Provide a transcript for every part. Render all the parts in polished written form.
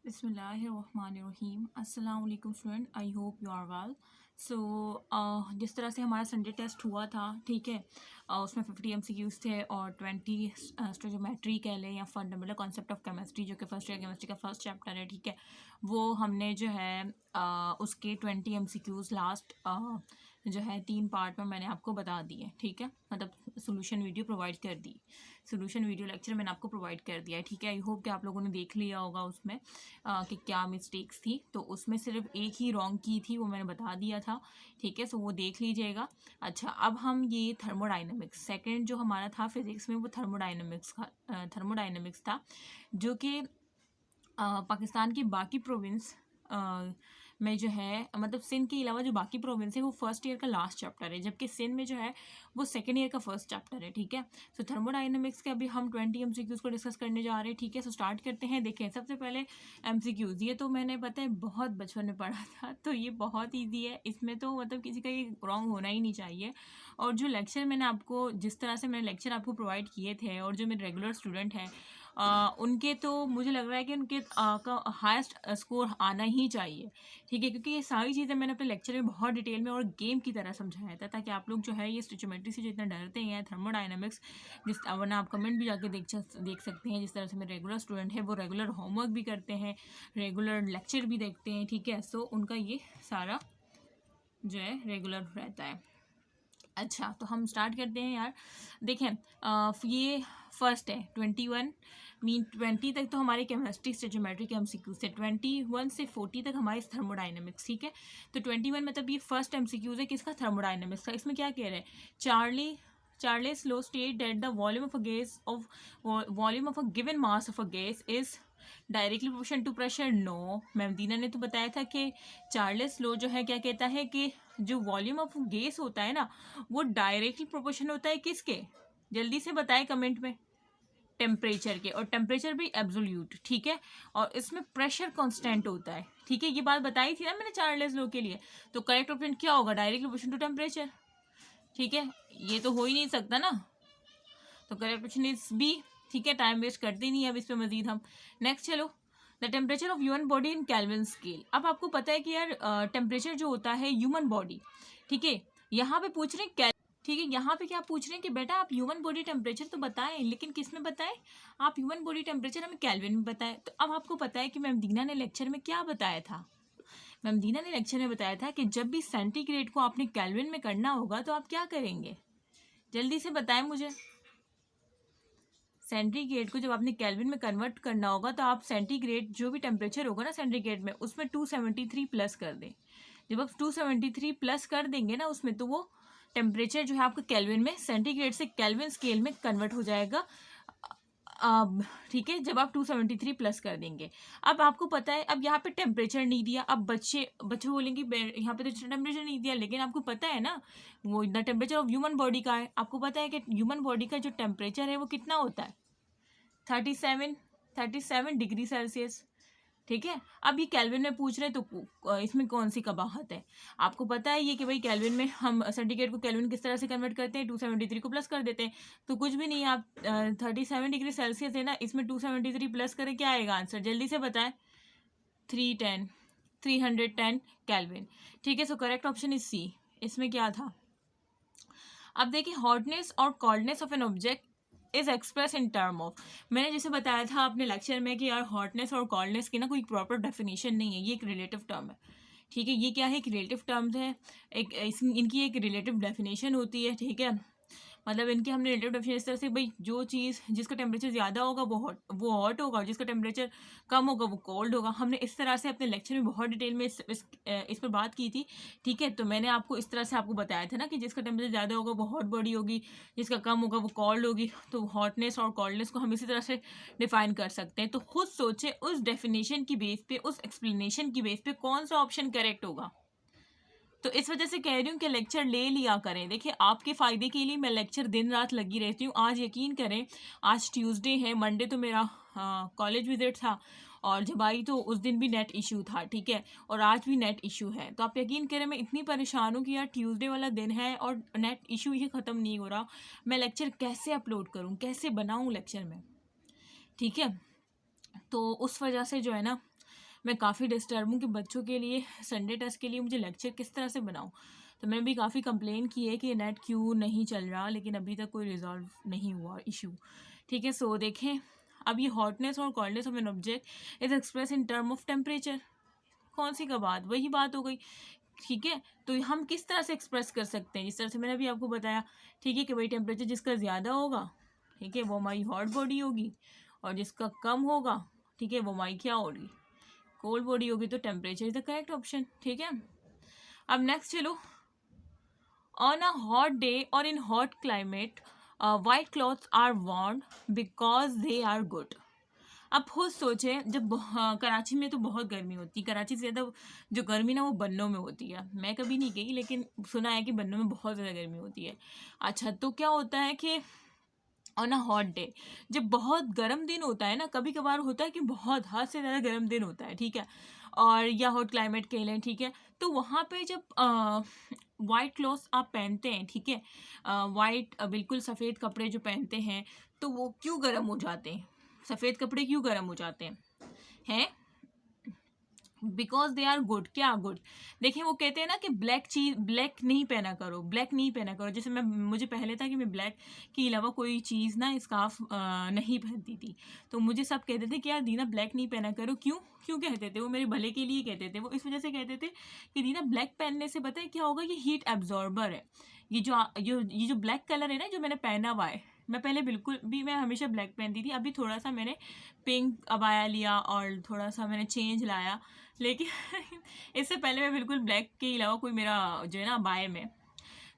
बिस्मिल्लाहिर्रहमानिर्रहीम। अस्सलाम वालेकुम student, I hope you are well. So जिस तरह से हमारा संडे टेस्ट हुआ था, ठीक है, उसमें 50 MCQs थे और 20 स्टोइचोमेट्री कह लें या फंडामेंटल कॉन्सेप्ट ऑफ केमिस्ट्री, जो कि फर्स्ट ईयर केमिस्ट्री का फर्स्ट चैप्टर है, ठीक है। वो हमने जो है उसके 20 MCQs लास्ट जो है 3 पार्ट में मैंने आपको बता दिए, ठीक है, मतलब सोल्यूशन वीडियो प्रोवाइड कर दी, सोल्यूशन वीडियो लेक्चर मैंने आपको प्रोवाइड कर दिया है, ठीक है। आई होप कि आप लोगों ने देख लिया होगा उसमें कि क्या मिस्टेक्स थी। तो उसमें सिर्फ एक ही रॉन्ग की थी, वो मैंने बता दिया था, ठीक है। सो वो देख लीजिएगा। अच्छा, अब हम ये थर्मोडाइनमिक्स सेकंड जो हमारा था फिजिक्स में, वो थर्मोडाइनमिक्स था, जो कि पाकिस्तान की बाकी प्रोविंस में जो है, मतलब सिंध के अलावा जो बाकी प्रोविंस है वो फर्स्ट ईयर का लास्ट चैप्टर है, जबकि सिंध में जो है वो सेकेंड ईयर का फर्स्ट चैप्टर है, ठीक है। सो थर्मोडाइनमिक्स के अभी हम 20 MCQs को डिस्कस करने जा रहे हैं, ठीक है। सो स्टार्ट करते हैं। देखें, सबसे पहले MCQs, ये तो मैंने पता है बहुत बचपन में पढ़ा था, तो ये बहुत ईजी है, इसमें तो मतलब किसी का ये रॉन्ग होना ही नहीं चाहिए। और जो लेक्चर मैंने आपको, जिस तरह से मैंने लेक्चर आपको प्रोवाइड किए थे, और जो मेरे रेगुलर स्टूडेंट हैं उनके तो मुझे लग रहा है कि उनके का हाईएस्ट स्कोर आना ही चाहिए, ठीक है, क्योंकि ये सारी चीज़ें मैंने अपने लेक्चर में बहुत डिटेल में और गेम की तरह समझाया था, ताकि आप लोग जो है ये स्टोइचोमेट्री से जितना डरते हैं, थर्मोडाइनमिक्स जिस, वरना आप कमेंट भी जाके देख सकते हैं, जिस तरह से मेरे रेगुलर स्टूडेंट हैं वो रेगुलर होमवर्क भी करते हैं, रेगुलर लेक्चर भी देखते हैं, ठीक है। सो उनका ये सारा जो है रेगुलर रहता है। अच्छा, तो हम स्टार्ट करते हैं यार। देखें, ये फर्स्ट है 21 मीन 20 तक तो हमारे केमिस्ट्री स्टोइचोमेट्री के MCQs थे, 21 से 40 तक हमारे थर्मोडाइनमिक्स, ठीक है। तो 21 मतलब ये फर्स्ट MCQs है किसका, थर्मोडाइनमिक्स का। इसमें क्या कह रहे हैं, Charles law state that the volume of a given mass of a gas is directly proportion to pressure. No, ma'am Deena ने तो बताया था कि चार्ल्स लॉ जो है क्या कहता है कि जो वॉल्यूम ऑफ गैस होता है ना, वो डायरेक्टली प्रोपोर्शन होता है किसके, जल्दी से बताएं कमेंट में, टेम्परेचर के, और टेम्परेचर भी एब्सोल्यूट, ठीक है। और इसमें प्रेशर कांस्टेंट होता है, ठीक है। ये बात बताई थी ना मैंने चार्ल्स लॉ के लिए। तो करेक्ट ऑप्शन क्या होगा, डायरेक्टली प्रोपोर्शन टू टेम्परेचर, ठीक है। ये तो हो ही नहीं सकता ना, तो करेक्ट ऑप्शन इज बी, ठीक है। टाइम वेस्ट करते नहीं अब इस पर मजीद हम। नेक्स्ट चलो, the temperature of human body in kelvin scale. अब आपको पता है कि यार टेम्परेचर जो होता है ह्यूमन बॉडी, ठीक है, यहाँ पे पूछ रहे हैं, ठीक है, यहाँ पे क्या पूछ रहे हैं कि बेटा आप ह्यूमन बॉडी टेम्परेचर तो बताएं, लेकिन किस में बताएं, आप ह्यूमन बॉडी टेम्परेचर हमें केल्विन में बताएं। तो अब आपको पता है कि मैम दीना ने लेक्चर में क्या बताया था, मैम दीना ने लेक्चर में बताया था कि जब भी सेंटीग्रेड को आपने केल्विन में करना होगा तो आप क्या करेंगे, जल्दी से बताएं मुझे। सेंटीग्रेड को जब आपने केल्विन में कन्वर्ट करना होगा तो आप सेंटीग्रेड जो भी टेम्परेचर होगा ना सेंटीग्रेड में, उसमें 273 प्लस कर दें। जब आप 273 प्लस कर देंगे ना उसमें, तो वो टेम्परेचर जो है आपका केल्विन में, सेंटीग्रेड से केल्विन स्केल में कन्वर्ट हो जाएगा, अब ठीक है, जब आप 273 प्लस कर देंगे। अब आपको पता है, अब यहाँ पे टेम्परेचर नहीं दिया, अब बच्चे बोलेंगे यहाँ पे तो टेम्परेचर नहीं दिया, लेकिन आपको पता है ना वो the temperature of human body का है। आपको पता है कि ह्यूमन बॉडी का जो टेम्परेचर है वो कितना होता है, 37 डिग्री सेल्सियस, ठीक है। अब ये केल्विन में पूछ रहे तो इसमें कौन सी कबाहत है। आपको पता है ये कि भाई केल्विन में हम सेंटीग्रेड को केल्विन किस तरह से कन्वर्ट करते हैं, 273 को प्लस कर देते हैं, तो कुछ भी नहीं है। आप 37 डिग्री सेल्सियस है ना, इसमें 273 प्लस करें, क्या आएगा आंसर, जल्दी से बताएं, 310 केल्विन, ठीक है। So correct option is C. इसमें क्या था, अब देखिए, हॉटनेस और coldness of an object is express in term of, मैंने जैसे बताया था अपने लेक्चर में कि यार हॉटनेस और कोल्डनेस की ना कोई प्रॉपर डेफिनेशन नहीं है, ये एक रिलेटिव टर्म है, ठीक है। ये क्या है, एक रिलेटिव टर्म्स है, इनकी एक रिलेटिव डेफिनेशन होती है, ठीक है। मतलब इनके हमने रिलेटिव डेफिनेशन इस तरह से, भाई जो चीज़ जिसका टेम्परेचर ज़्यादा होगा वो हॉट होगा, और जिसका टेम्परेचर कम होगा वो कोल्ड होगा। हमने इस तरह से अपने लेक्चर में बहुत डिटेल में इस पर बात की थी, ठीक है। तो मैंने आपको इस तरह से आपको बताया था ना कि जिसका टेम्परेचर ज़्यादा होगा वो हॉट बॉडी होगी, जिसका कम होगा वो कोल्ड होगी। तो हॉटनेस और कोल्डनेस को हम इसी तरह से डिफाइन कर सकते हैं। तो खुद सोचे उस डेफिनेशन की बेस पे, उस एक्सप्लेनेशन की बेस पे कौन सा ऑप्शन करेक्ट होगा। तो इस वजह से कह रही हूँ कि लेक्चर ले लिया करें। देखिए, आपके फ़ायदे के लिए मैं लेक्चर दिन रात लगी रहती हूँ। आज यकीन करें, आज ट्यूसडे है, मंडे तो मेरा कॉलेज विजिट था, और जब आई तो उस दिन भी नेट इशू था, ठीक है, और आज भी नेट इशू है। तो आप यकीन करें मैं इतनी परेशान हूँ कि यार ट्यूसडे वाला दिन है और नेट इशू ही ख़त्म नहीं हो रहा, मैं लेक्चर कैसे अपलोड करूँ, कैसे बनाऊँ लेक्चर में, ठीक है। तो उस वजह से जो है ना, मैं काफ़ी डिस्टर्ब हूँ कि बच्चों के लिए संडे टेस्ट के लिए मुझे लेक्चर किस तरह से बनाऊँ। तो मैंने भी काफ़ी कंप्लेन की है कि नेट क्यों नहीं चल रहा, लेकिन अभी तक कोई रिजॉल्व नहीं हुआ इशू। ठीक है, सो देखें, अब ये हॉटनेस और coldness of an object is express in term of temperature. कौन सी का बात, वही बात हो गई। ठीक है, तो हम किस तरह से एक्सप्रेस कर सकते हैं, जिस तरह से मैंने अभी आपको बताया। ठीक है, कि भाई टेम्परेचर जिसका ज़्यादा होगा, ठीक है, वो हमारी हॉट बॉडी होगी, और जिसका कम होगा, ठीक है, वो हमारी क्या होगी, कोल्ड बॉडी होगी। तो temperature is the correct option. ठीक है, अब नेक्स्ट चलो, ऑन अ हॉट डे और in hot climate white clothes are worn because they are good. अब खुद सोचें, जब कराची में तो बहुत गर्मी होती है, कराची से ज़्यादा जो गर्मी ना वो बन्नों में होती है। मैं कभी नहीं गई, लेकिन सुना है कि बन्नों में बहुत ज़्यादा गर्मी होती है। अच्छा, तो क्या होता है कि ऑन अ हॉट डे, जब बहुत गर्म दिन होता है ना, कभी कभार होता है कि बहुत हद से ज़्यादा गर्म दिन होता है, ठीक है, और या हॉट क्लाइमेट कह लें, ठीक है, तो वहाँ पे जब वाइट क्लॉथ्स आप पहनते हैं, ठीक है, वाइट बिल्कुल सफ़ेद कपड़े जो पहनते हैं, तो वो क्यों गर्म हो जाते हैं, सफ़ेद कपड़े क्यों गर्म हो जाते हैं बिकॉज दे आर गुड। क्या गुड, देखिए वो कहते हैं ना कि ब्लैक चीज, ब्लैक नहीं पहना करो, ब्लैक नहीं पहना करो। जैसे मुझे पहले था कि मैं ब्लैक के अलावा कोई चीज़ ना, स्कार्फ नहीं पहनती थी, तो मुझे सब कहते थे कि यार दीना ब्लैक नहीं पहना करो। क्यों क्यों कहते थे, वो मेरे भले के लिए कहते थे। वो इस वजह से कहते थे कि दीना ब्लैक पहनने से पता है क्या होगा, ये हीट एब्जॉर्बर है। ये जो ब्लैक कलर है ना, जो मैंने पहना हुआ है, मैं पहले बिल्कुल भी, मैं हमेशा ब्लैक पहनती थी, अभी थोड़ा सा मैंने पिंक अबाया लिया और थोड़ा सा मैंने चेंज लाया, लेकिन इससे पहले मैं बिल्कुल ब्लैक के अलावा कोई मेरा जो है ना बाय में,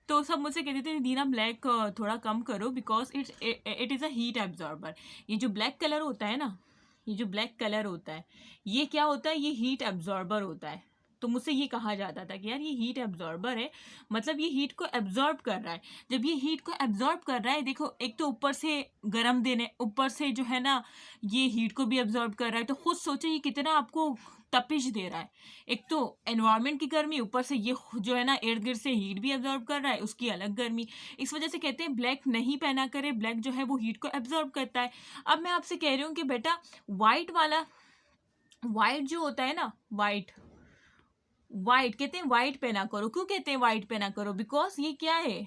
तो सब मुझसे कहते थे दीना ब्लैक थोड़ा कम करो because it is a heat absorber. ये जो ब्लैक कलर होता है ना, ये जो ब्लैक कलर होता है, ये क्या होता है, ये हीट एब्जॉर्बर होता है। तो मुझसे ये कहा जाता था कि यार ये हीट एब्जॉर्बर है, मतलब ये हीट को एब्जॉर्ब कर रहा है। जब ये हीट को एब्जॉर्ब कर रहा है, देखो एक तो ऊपर से गर्म देने, ऊपर से जो है ना ये हीट को भी एब्जॉर्ब कर रहा है, तो खुद सोचो ये कितना आपको तपिश दे रहा है। एक तो एनवायरनमेंट की गर्मी, ऊपर से ये जो है ना इर्द गिर्द से हीट भी एब्जॉर्ब कर रहा है, उसकी अलग गर्मी। इस वजह से कहते हैं ब्लैक नहीं पहना करे, ब्लैक जो है वो हीट को एब्जॉर्ब करता है। अब मैं आपसे कह रही हूँ कि बेटा वाइट वाला, वाइट जो होता है ना, वाइट, वाइट कहते हैं वाइट पहना करो। क्यों कहते हैं वाइट पहना करो, बिकॉज ये क्या है,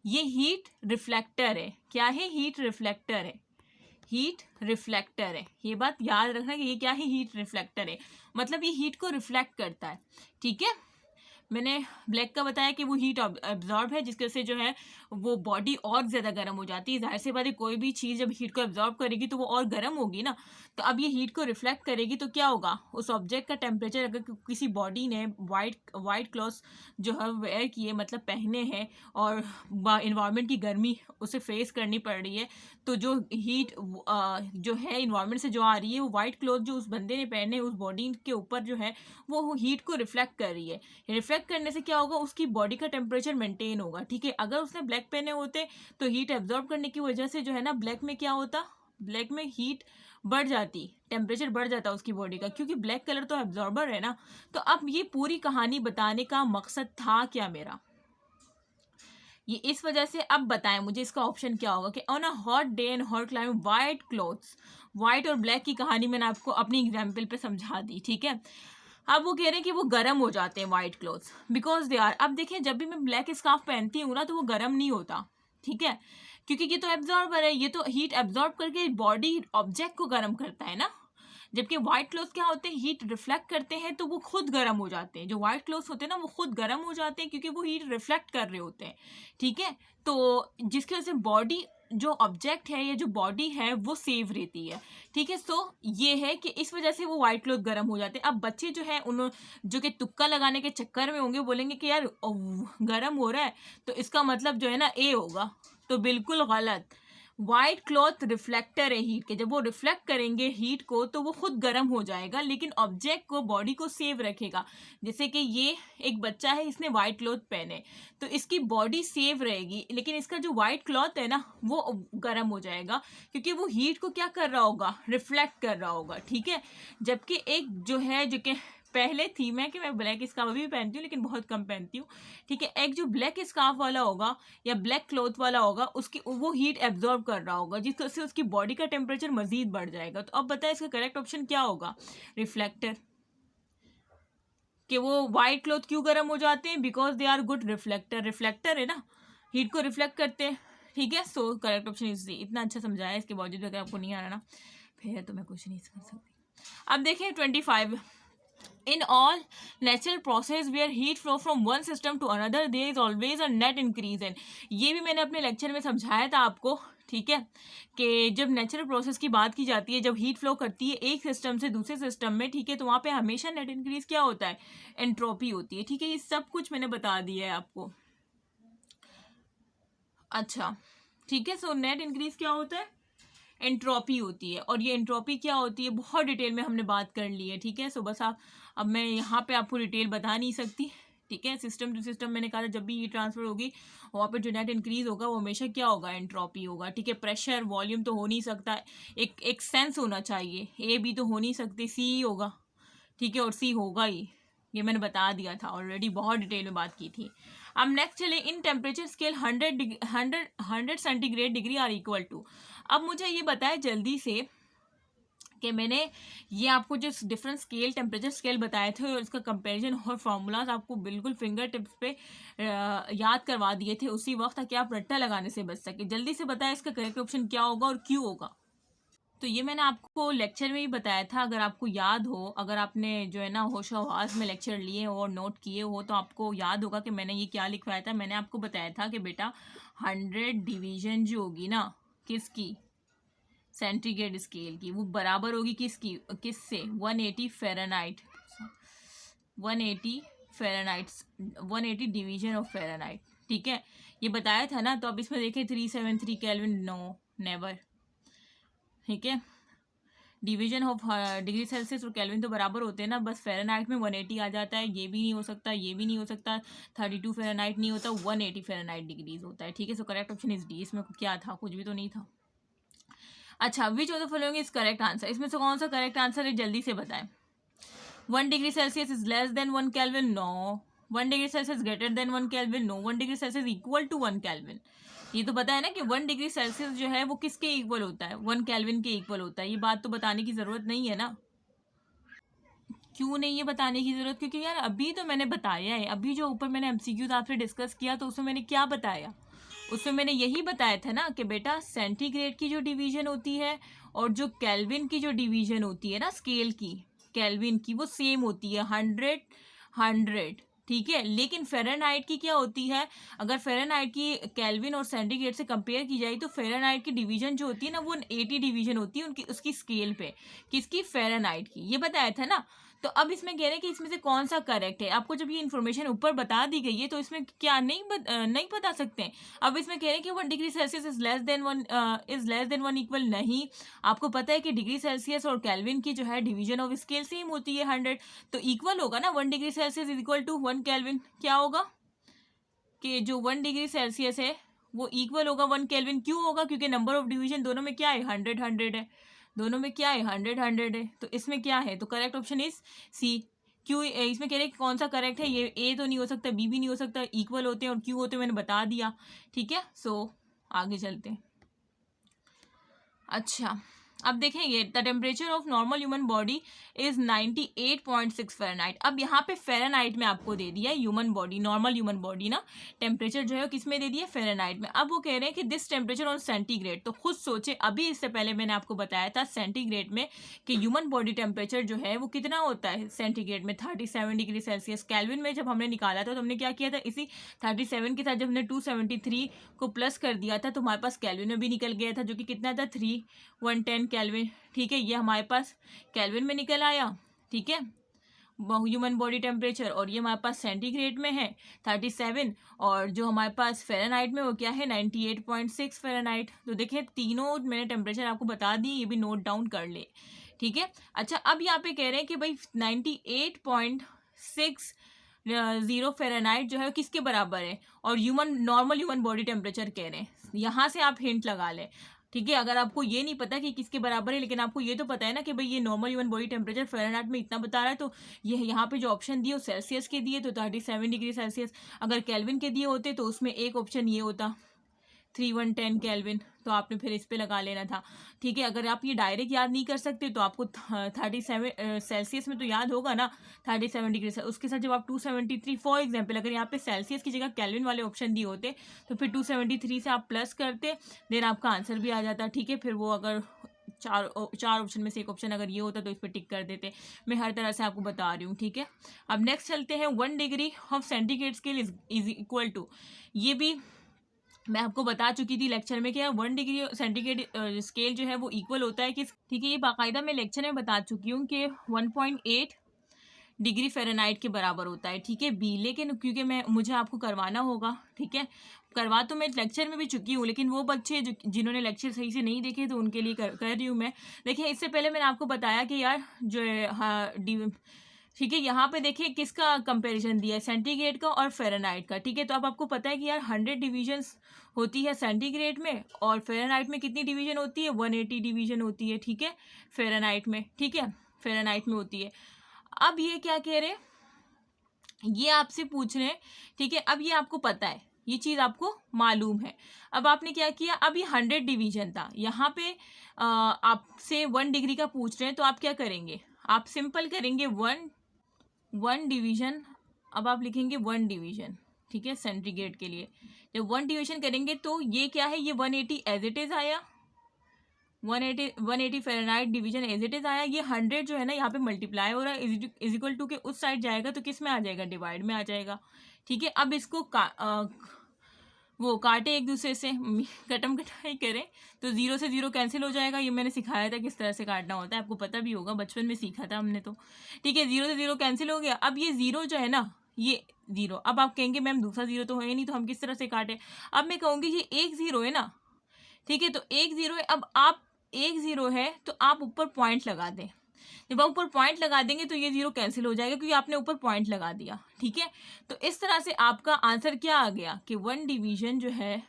ये हीट रिफ्लेक्टर है। क्या है, हीट रिफ्लेक्टर है, हीट रिफ्लेक्टर है। ये बात याद रखना कि ये क्या है, हीट रिफ्लेक्टर है, मतलब ये हीट को रिफ्लेक्ट करता है। ठीक है, मैंने ब्लैक का बताया कि वो हीट एब्जॉर्ब है, जिसके से जो है वो बॉडी और ज़्यादा गर्म हो जाती है। जाहिर सी बात है, कोई भी चीज़ जब हीट को एब्जॉर्ब करेगी तो वो और गर्म होगी ना, तो अब ये हीट को रिफ्लेक्ट करेगी, तो क्या होगा, उस ऑब्जेक्ट का टेम्परेचर, अगर किसी बॉडी ने वाइट क्लॉथ्स जो है वेयर किए, मतलब पहने हैं, और इन्वायरमेंट की गर्मी उसे फेस करनी पड़ रही है, तो जो हीट जो है इन्वायरमेंट से जो आ रही है, वो वाइट क्लॉथ जो उस बंदे ने पहने उस बॉडी के ऊपर जो है वो हीट को रिफ्लेक्ट कर रही है। रिफ्लेक्ट करने से क्या होगा, उसकी बॉडी का टेम्परेचर मेंटेन होगा। ठीक है, अगर उसने ब्लैक पहने होते तो हीट एब्जॉर्ब करने की वजह से जो है ना, ब्लैक में क्या होता, ब्लैक में हीट बढ़ जाती, टेम्परेचर बढ़ जाता उसकी बॉडी का, क्योंकि ब्लैक कलर तो एब्जॉर्बर है ना। तो अब ये पूरी कहानी बताने का मकसद था क्या मेरा, ये इस वजह से। अब बताएं मुझे इसका ऑप्शन क्या होगा, कि on a hot day and hot climate white clothes, white और ब्लैक की कहानी मैंने आपको अपनी एग्जाम्पल पे समझा दी। ठीक है, अब वो कह रहे हैं कि वो गर्म हो जाते हैं white clothes because they are. अब देखिए, जब भी मैं ब्लैक स्कार्फ पहनती हूँ ना, तो वो गर्म नहीं होता। ठीक है, क्योंकि ये तो एब्जॉर्बर है, ये तो हीट एब्जॉर्ब करके बॉडी ऑब्जेक्ट को गर्म करता है ना। जबकि व्हाइट क्लोथ क्या होते हैं, हीट रिफ्लेक्ट करते हैं, तो वो खुद गर्म हो जाते हैं। जो व्हाइट क्लोथ होते हैं ना, वो खुद गर्म हो जाते हैं, क्योंकि वो हीट रिफ्लेक्ट कर रहे होते हैं। ठीक है, तो जिसकी वजह से बॉडी जो ऑब्जेक्ट है या जो बॉडी है वो सेव रहती है। ठीक है, सो ये है कि इस वजह से वो व्हाइट क्लोथ गर्म हो जाते हैं। अब बच्चे जो है उन जो कि तुक्का लगाने के चक्कर में होंगे, बोलेंगे कि यार गर्म हो रहा है तो इसका मतलब जो है ना ए होगा, तो बिल्कुल गलत। वाइट क्लॉथ रिफ्लेक्टर है हीट के, जब वो रिफ्लेक्ट करेंगे हीट को तो वो खुद गर्म हो जाएगा, लेकिन ऑब्जेक्ट को, बॉडी को सेव रखेगा। जैसे कि ये एक बच्चा है, इसने वाइट क्लॉथ पहने, तो इसकी बॉडी सेव रहेगी, लेकिन इसका जो वाइट क्लॉथ है ना वो गर्म हो जाएगा, क्योंकि वो हीट को क्या कर रहा होगा, रिफ्लेक्ट कर रहा होगा। ठीक है, जबकि एक जो है, जो कि पहले थी मैं कि मैं ब्लैक स्कार्फ अभी भी पहनती हूँ, लेकिन बहुत कम पहनती हूँ। ठीक है, एक जो ब्लैक स्कार्फ वाला होगा या ब्लैक क्लॉथ वाला होगा, उसकी वो हीट एब्जॉर्ब कर रहा होगा, जिससे उसकी बॉडी का टेम्परेचर मजीद बढ़ जाएगा। तो अब बताएं इसका करेक्ट ऑप्शन क्या होगा, रिफ्लेक्टर। कि वो वाइट क्लॉथ क्यों गर्म हो जाते हैं, because they are good reflector, reflector है ना, हीट को रिफ्लेक्ट करते हैं, ठीक है। So correct option is D. इतना अच्छा समझाया, इसके बावजूद अगर आपको नहीं आ रहा ना फिर तो मैं कुछ नहीं कर सकती। अब देखिए 25, in all natural process where heat flow from one system to another there is always a net increase in, ये भी मैंने अपने लेक्चर में समझाया था आपको, ठीक है, कि जब नेचुरल प्रोसेस की बात की जाती है, जब हीट फ्लो करती है एक सिस्टम से दूसरे सिस्टम में, ठीक है, तो वहाँ पे हमेशा नेट इंक्रीज क्या होता है, एंट्रोपी होती है, ठीक है। ये सब कुछ मैंने बता दिया है आपको। अच्छा ठीक है, सो नेट इंक्रीज क्या होता है, एंट्रोपी होती है, और ये एंट्रोपी क्या होती है बहुत डिटेल में हमने बात कर ली है, ठीक है। सो बस आप, अब मैं यहाँ पे आपको डिटेल बता नहीं सकती, ठीक है। सिस्टम टू सिस्टम मैंने कहा था जब भी हीट ट्रांसफर होगी वहाँ पे जो नेट इंक्रीज होगा वो हमेशा क्या होगा, एंट्रोपी होगा, ठीक है। प्रेशर वॉल्यूम तो हो नहीं सकता, एक सेंस होना चाहिए, ए बी तो हो नहीं सकती, सी ही होगा, ठीक है, और सी होगा ही, ये मैंने बता दिया था ऑलरेडी, बहुत डिटेल में बात की थी। अब नेक्स्ट चले, in temperature scale 100 centigrade degree are equal to. अब मुझे ये बताया जल्दी से कि मैंने ये आपको जो डिफरेंट स्केल, टेम्परेचर स्केल बताए थे और इसका कंपैरिजन और फार्मूलाज आपको बिल्कुल फिंगर टिप्स पे याद करवा दिए थे उसी वक्त, ताकि आप रट्टा लगाने से बच सके। जल्दी से बताया इसका करेक्ट ऑप्शन क्या होगा और क्यों होगा। तो ये मैंने आपको लेक्चर में ही बताया था, अगर आपको याद हो, अगर आपने जो है ना होशो-हवास में लेक्चर लिए हो और नोट किए हो तो आपको याद होगा कि मैंने ये क्या लिखवाया था। मैंने आपको बताया था कि बेटा 100 डिवीजन जो होगी ना किसकी, सेंटीग्रेड स्केल की, वो बराबर होगी किसकी, किससे, 180 Fahrenheit, 180 Fahrenheit, 180 division of Fahrenheit, ठीक है, ये बताया था ना। तो अब इसमें देखें 373 केल्विन, नो नेवर, ठीक है। डिवीजन ऑफ डिग्री सेल्सियस और केल्विन तो बराबर होते हैं ना, बस फ़ारेनहाइट में 180 आ जाता है, ये भी नहीं हो सकता, ये भी नहीं हो सकता, 32 फ़ारेनहाइट नहीं होता, 180 फ़ारेनहाइट डिग्रीज होता है, ठीक है। So correct option is D. इसमें क्या था, कुछ भी तो नहीं था। अच्छा, which of the following is correct answer, इसमें से कौन सा करेक्ट आंसर है, जल्दी से बताएं। 1 degree Celsius is less than 1 kelvin, no. 1 degree Celsius greater than 1 kelvin, no. 1 degree Celsius equal to 1 kelvin, ये तो पता है ना कि 1 डिग्री सेल्सियस जो है वो किसके इक्वल होता है, 1 केल्विन के इक्वल होता है। ये बात तो बताने की ज़रूरत नहीं है ना। क्यों नहीं है बताने की ज़रूरत, क्योंकि यार अभी तो मैंने बताया है, अभी जो ऊपर मैंने एमसीक्यूज आपसे डिस्कस किया तो उसमें मैंने क्या बताया, उसमें मैंने यही बताया था ना कि बेटा सेंटीग्रेड की जो डिवीजन होती है और जो केल्विन की जो डिवीजन होती है ना स्केल की, केल्विन की, वो सेम होती है, 100, ठीक है। लेकिन फ़ारेनहाइट की क्या होती है, अगर फ़ारेनहाइट की केल्विन और सेंटीग्रेड से कंपेयर की जाए तो फ़ारेनहाइट की डिवीजन जो होती है ना वो 80 डिवीजन होती है उनकी, उसकी स्केल पे, किसकी, फ़ारेनहाइट की, ये बताया था ना। तो अब इसमें कह रहे हैं कि इसमें से कौन सा करेक्ट है। आपको जब ये इन्फॉर्मेशन ऊपर बता दी गई है तो इसमें क्या नहीं बता सकते हैं। अब इसमें कह रहे हैं कि 1 degree Celsius is less than 1 equal, नहीं, आपको पता है कि डिग्री सेल्सियस और केल्विन की जो है डिवीजन ऑफ स्केल सेम होती है 100, तो इक्वल होगा ना, 1 degree Celsius is equal to 1 kelvin. क्या होगा कि जो 1 डिग्री सेल्सियस है वो इक्वल होगा 1 केल्विन, क्यों होगा, क्योंकि नंबर ऑफ डिवीजन दोनों में क्या है, 100 है, दोनों में क्या है, 100 है, तो इसमें क्या है, तो करेक्ट ऑप्शन इज सी। क्यों इसमें कह रहे हैं कौन सा करेक्ट है, ये ए तो नहीं हो सकता, बी भी नहीं हो सकता, इक्वल होते हैं और क्यों होते हैं मैंने बता दिया, ठीक है। सो आगे चलते हैं। अच्छा, अब देखेंगे the temperature of normal human body is 98.6 Fahrenheit. अब यहाँ पे फ़ारेनहाइट में आपको दे दिया है human body, normal human body ना, टेम्परेचर जो है किस में दे दिया, फ़ारेनहाइट में। अब वो कह रहे हैं कि दिस टेम्परेचर ऑन सेंटीग्रेड, तो खुद सोचे, अभी इससे पहले मैंने आपको बताया था सेंटीग्रेड में कि ह्यूमन बॉडी टेम्परेचर जो है वो कितना होता है सेंटीग्रेड में, 37 डिग्री सेल्सियस। केल्विन में जब हमने निकाला था तो हमने क्या किया था, इसी 37 के साथ जब हमने 273 को प्लस कर दिया था तो हमारे पास केल्विन में भी निकल गया था, जो कि कितना था, 310 केल्विन, ठीक है। ये हमारे पास केल्विन में निकल आया, ठीक है, ह्यूमन बॉडी टेम्परेचर, और ये हमारे पास सेंटीग्रेड में है 37, और जो हमारे पास फ़ारेनहाइट में वो क्या है, 98.6 फ़ारेनहाइट। तो देखिए तीनों मैंने टेम्परेचर आपको बता दी, ये भी नोट डाउन कर ले, ठीक है। अच्छा, अब यहाँ पे कह रहे हैं कि भाई 98.6 फ़ारेनहाइट जो है किसके बराबर है, और नॉर्मल ह्यूमन बॉडी टेम्परेचर कह रहे हैं। यहाँ से आप हिंट लगा लें, ठीक है। अगर आपको ये नहीं पता कि किसके बराबर है, लेकिन आपको ये तो पता है ना कि भाई ये normal human body temperature Fahrenheit में इतना बता रहा है, तो ये यहाँ पे जो ऑप्शन दिए वो सेल्सियस के दिए, तो 37 डिग्री सेल्सियस। अगर केल्विन के दिए होते तो उसमें एक ऑप्शन ये होता, 3110 केल्विन, तो आपने फिर इस पे लगा लेना था। ठीक है, अगर आप ये डायरेक्ट याद नहीं कर सकते तो आपको 37 सेल्सियस में तो याद होगा ना 37 डिग्री से, उसके साथ जब आप 273 फॉर एग्जाम्पल अगर यहाँ पे सेल्सियस की जगह केल्विन वाले ऑप्शन दिए होते तो फिर 273 से आप प्लस करते, देन आपका आंसर भी आ जाता। ठीक है, फिर वो अगर चार ऑप्शन में से एक ऑप्शन अगर ये होता तो इस पर टिक कर देते। मैं हर तरह से आपको बता रही हूँ। ठीक है, अब नेक्स्ट चलते हैं 1 degree of centigrade scale is equal to, ये भी मैं आपको बता चुकी थी लेक्चर में कि 1 डिग्री सेंटीग्रेड स्केल जो है वो इक्वल होता है किस, ठीक है, ये बाकायदा मैं लेक्चर में बता चुकी हूँ कि 1.8 डिग्री फ़ारेनहाइट के बराबर होता है। ठीक है बी, लेकिन क्योंकि मुझे आपको करवाना होगा, ठीक है, करवा तो मैं लेक्चर में भी चुकी हूँ, लेकिन वो बच्चे जिन्होंने लेक्चर सही से नहीं देखे तो उनके लिए कर रही हूँ मैं। देखिए इससे पहले मैंने आपको बताया कि यार जो है हाँ ठीक है, यहाँ पे देखिए किसका कंपैरिजन दिया है, सेंटीग्रेड का और फ़ारेनहाइट का। ठीक है, तो अब आपको पता है कि यार 100 डिवीजन्स होती है सेंटीग्रेड में और फ़ारेनहाइट में कितनी डिवीजन होती है, 180 डिवीजन होती है। ठीक है, फ़ारेनहाइट में, ठीक है, फ़ारेनहाइट में होती है। अब ये क्या कह रहे हैं, ये आपसे पूछ रहे हैं। ठीक है, अब ये आपको पता है, ये चीज़ आपको मालूम है। अब आपने क्या किया, अब ये 100 डिवीजन था, यहाँ पे आपसे 1 डिग्री का पूछ रहे हैं, तो आप क्या करेंगे, आप सिंपल करेंगे 1 डिवीजन। अब आप लिखेंगे 1 डिवीजन, ठीक है, सेंटीग्रेड के लिए जब 1 डिवीजन करेंगे तो ये क्या है, ये 180 एज इट इज़ आया, 180 Fahrenheit division as it is आया। ये 100 जो है ना यहाँ पे मल्टीप्लाई हो रहा है, इज इक्वल टू के उस साइड जाएगा तो किस में आ जाएगा, डिवाइड में आ जाएगा। ठीक है, अब इसको वो काटे एक दूसरे से, कटम कटाई करें तो 0 से 0 कैंसिल हो जाएगा। ये मैंने सिखाया था किस तरह से काटना होता है, आपको पता भी होगा, बचपन में सीखा था हमने तो। ठीक है, 0 से 0 कैंसिल हो गया। अब ये 0 जो है ना, ये 0, अब आप कहेंगे मैम दूसरा 0 तो है नहीं, तो हम किस तरह से काटें। अब मैं कहूँगी ये एक 0 है ना, ठीक है, तो एक 0 है। अब आप एक 0 है तो आप ऊपर पॉइंट लगा दें, जब आप ऊपर पॉइंट लगा देंगे तो ये 0 कैंसिल हो जाएगा क्योंकि आपने ऊपर पॉइंट लगा दिया। ठीक है, तो इस तरह से आपका आंसर क्या आ गया कि 1 डिवीजन जो है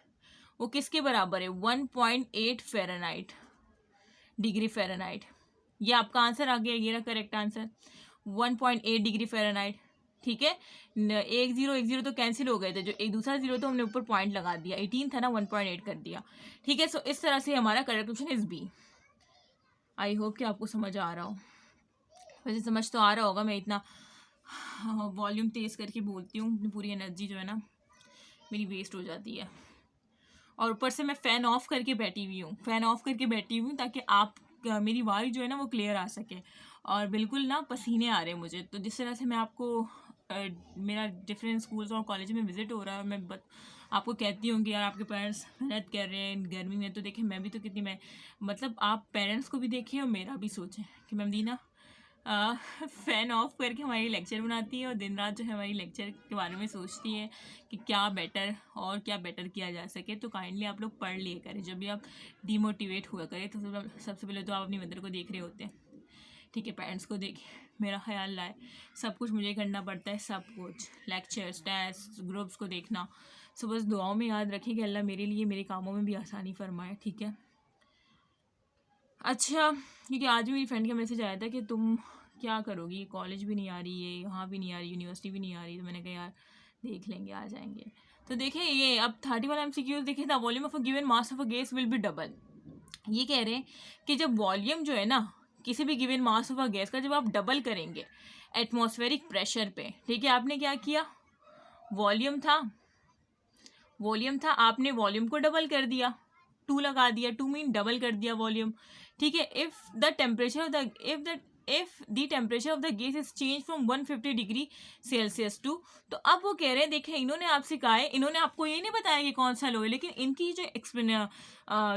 वो किसके बराबर है, 1.8 फ़ारेनहाइट डिग्री फ़ारेनहाइट। ये आपका आंसर आ गया, ये रहा करेक्ट आंसर, 1.8 डिग्री फ़ारेनहाइट। ठीक है, एक जीरो तो कैंसिल हो गए थे, जो एक दूसरा 0 तो हमने ऊपर पॉइंट लगा दिया, 18 था ना, 1.8 कर दिया। ठीक है, सो इस तरह से हमारा correct option is B. I hope कि आपको समझ आ रहा हो, वैसे समझ तो आ रहा होगा, मैं इतना वॉल्यूम तेज़ करके बोलती हूँ, पूरी एनर्जी जो है ना मेरी वेस्ट हो जाती है। और ऊपर से मैं फ़ैन ऑफ करके बैठी हुई हूँ, फ़ैन ऑफ करके बैठी हुई हूँ ताकि आप मेरी आवाज़ जो है ना वो क्लियर आ सके। और बिल्कुल ना पसीने आ रहे हैं मुझे, तो जिस तरह से मैं आपको मेरा डिफरेंट स्कूल्स और कॉलेज में विज़िट हो रहा है, मैं आपको कहती हूँ कि यार आपके पेरेंट्स मेहनत कर रहे हैं गर्मी में, तो देखें मैं भी तो कितनी, मैं मतलब आप पेरेंट्स को भी देखें और मेरा भी सोचें कि मैम दीना फ़ैन ऑफ करके हमारी लेक्चर बनाती है और दिन रात जो है हमारी लेक्चर के बारे में सोचती है कि क्या बेटर और क्या बेटर किया जा सके। तो काइंडली आप लोग पढ़ लिए करें, जब भी आप डीमोटिवेट हुआ करें तो सबसे पहले तो आप अपनी मदर को देख रहे होते हैं, ठीक है, पेरेंट्स को देख मेरा ख्याल लाए, सब कुछ मुझे करना पड़ता है, सब कुछ लेक्चर्स टेस्ट ग्रुप्स को देखना। सो बस दुआओं में याद रखें कि अल्लाह मेरे लिए मेरे कामों में भी आसानी फरमाए। ठीक है, अच्छा, क्योंकि आज भी मेरी फ्रेंड का मैसेज आया था कि तुम क्या करोगी, कॉलेज भी नहीं आ रही है, यहाँ भी नहीं आ रही, यूनिवर्सिटी भी नहीं आ रही, तो मैंने कहा यार देख लेंगे, आ जाएंगे। तो देखें ये अब 31 MCQs देखें, the volume of a given mass of a gas will be double. ये कह रहे हैं कि जब वॉल्यूम जो है ना किसी भी given mass of a gas का जब आप डबल करेंगे एटमॉस्फेरिक प्रेशर पे, ठीक है, आपने क्या किया, वॉल्यूम था, आपने वॉल्यूम को डबल कर दिया, 2 लगा दिया, 2 मीन डबल कर दिया वॉल्यूम। ठीक है, if the temperature of the gas is change from 150 degree Celsius to, तो अब वो कह रहे हैं, देखें इन्होंने आपसे कहा है, इन्होंने आपको ये नहीं बताया कि कौन सा लो है, लेकिन इनकी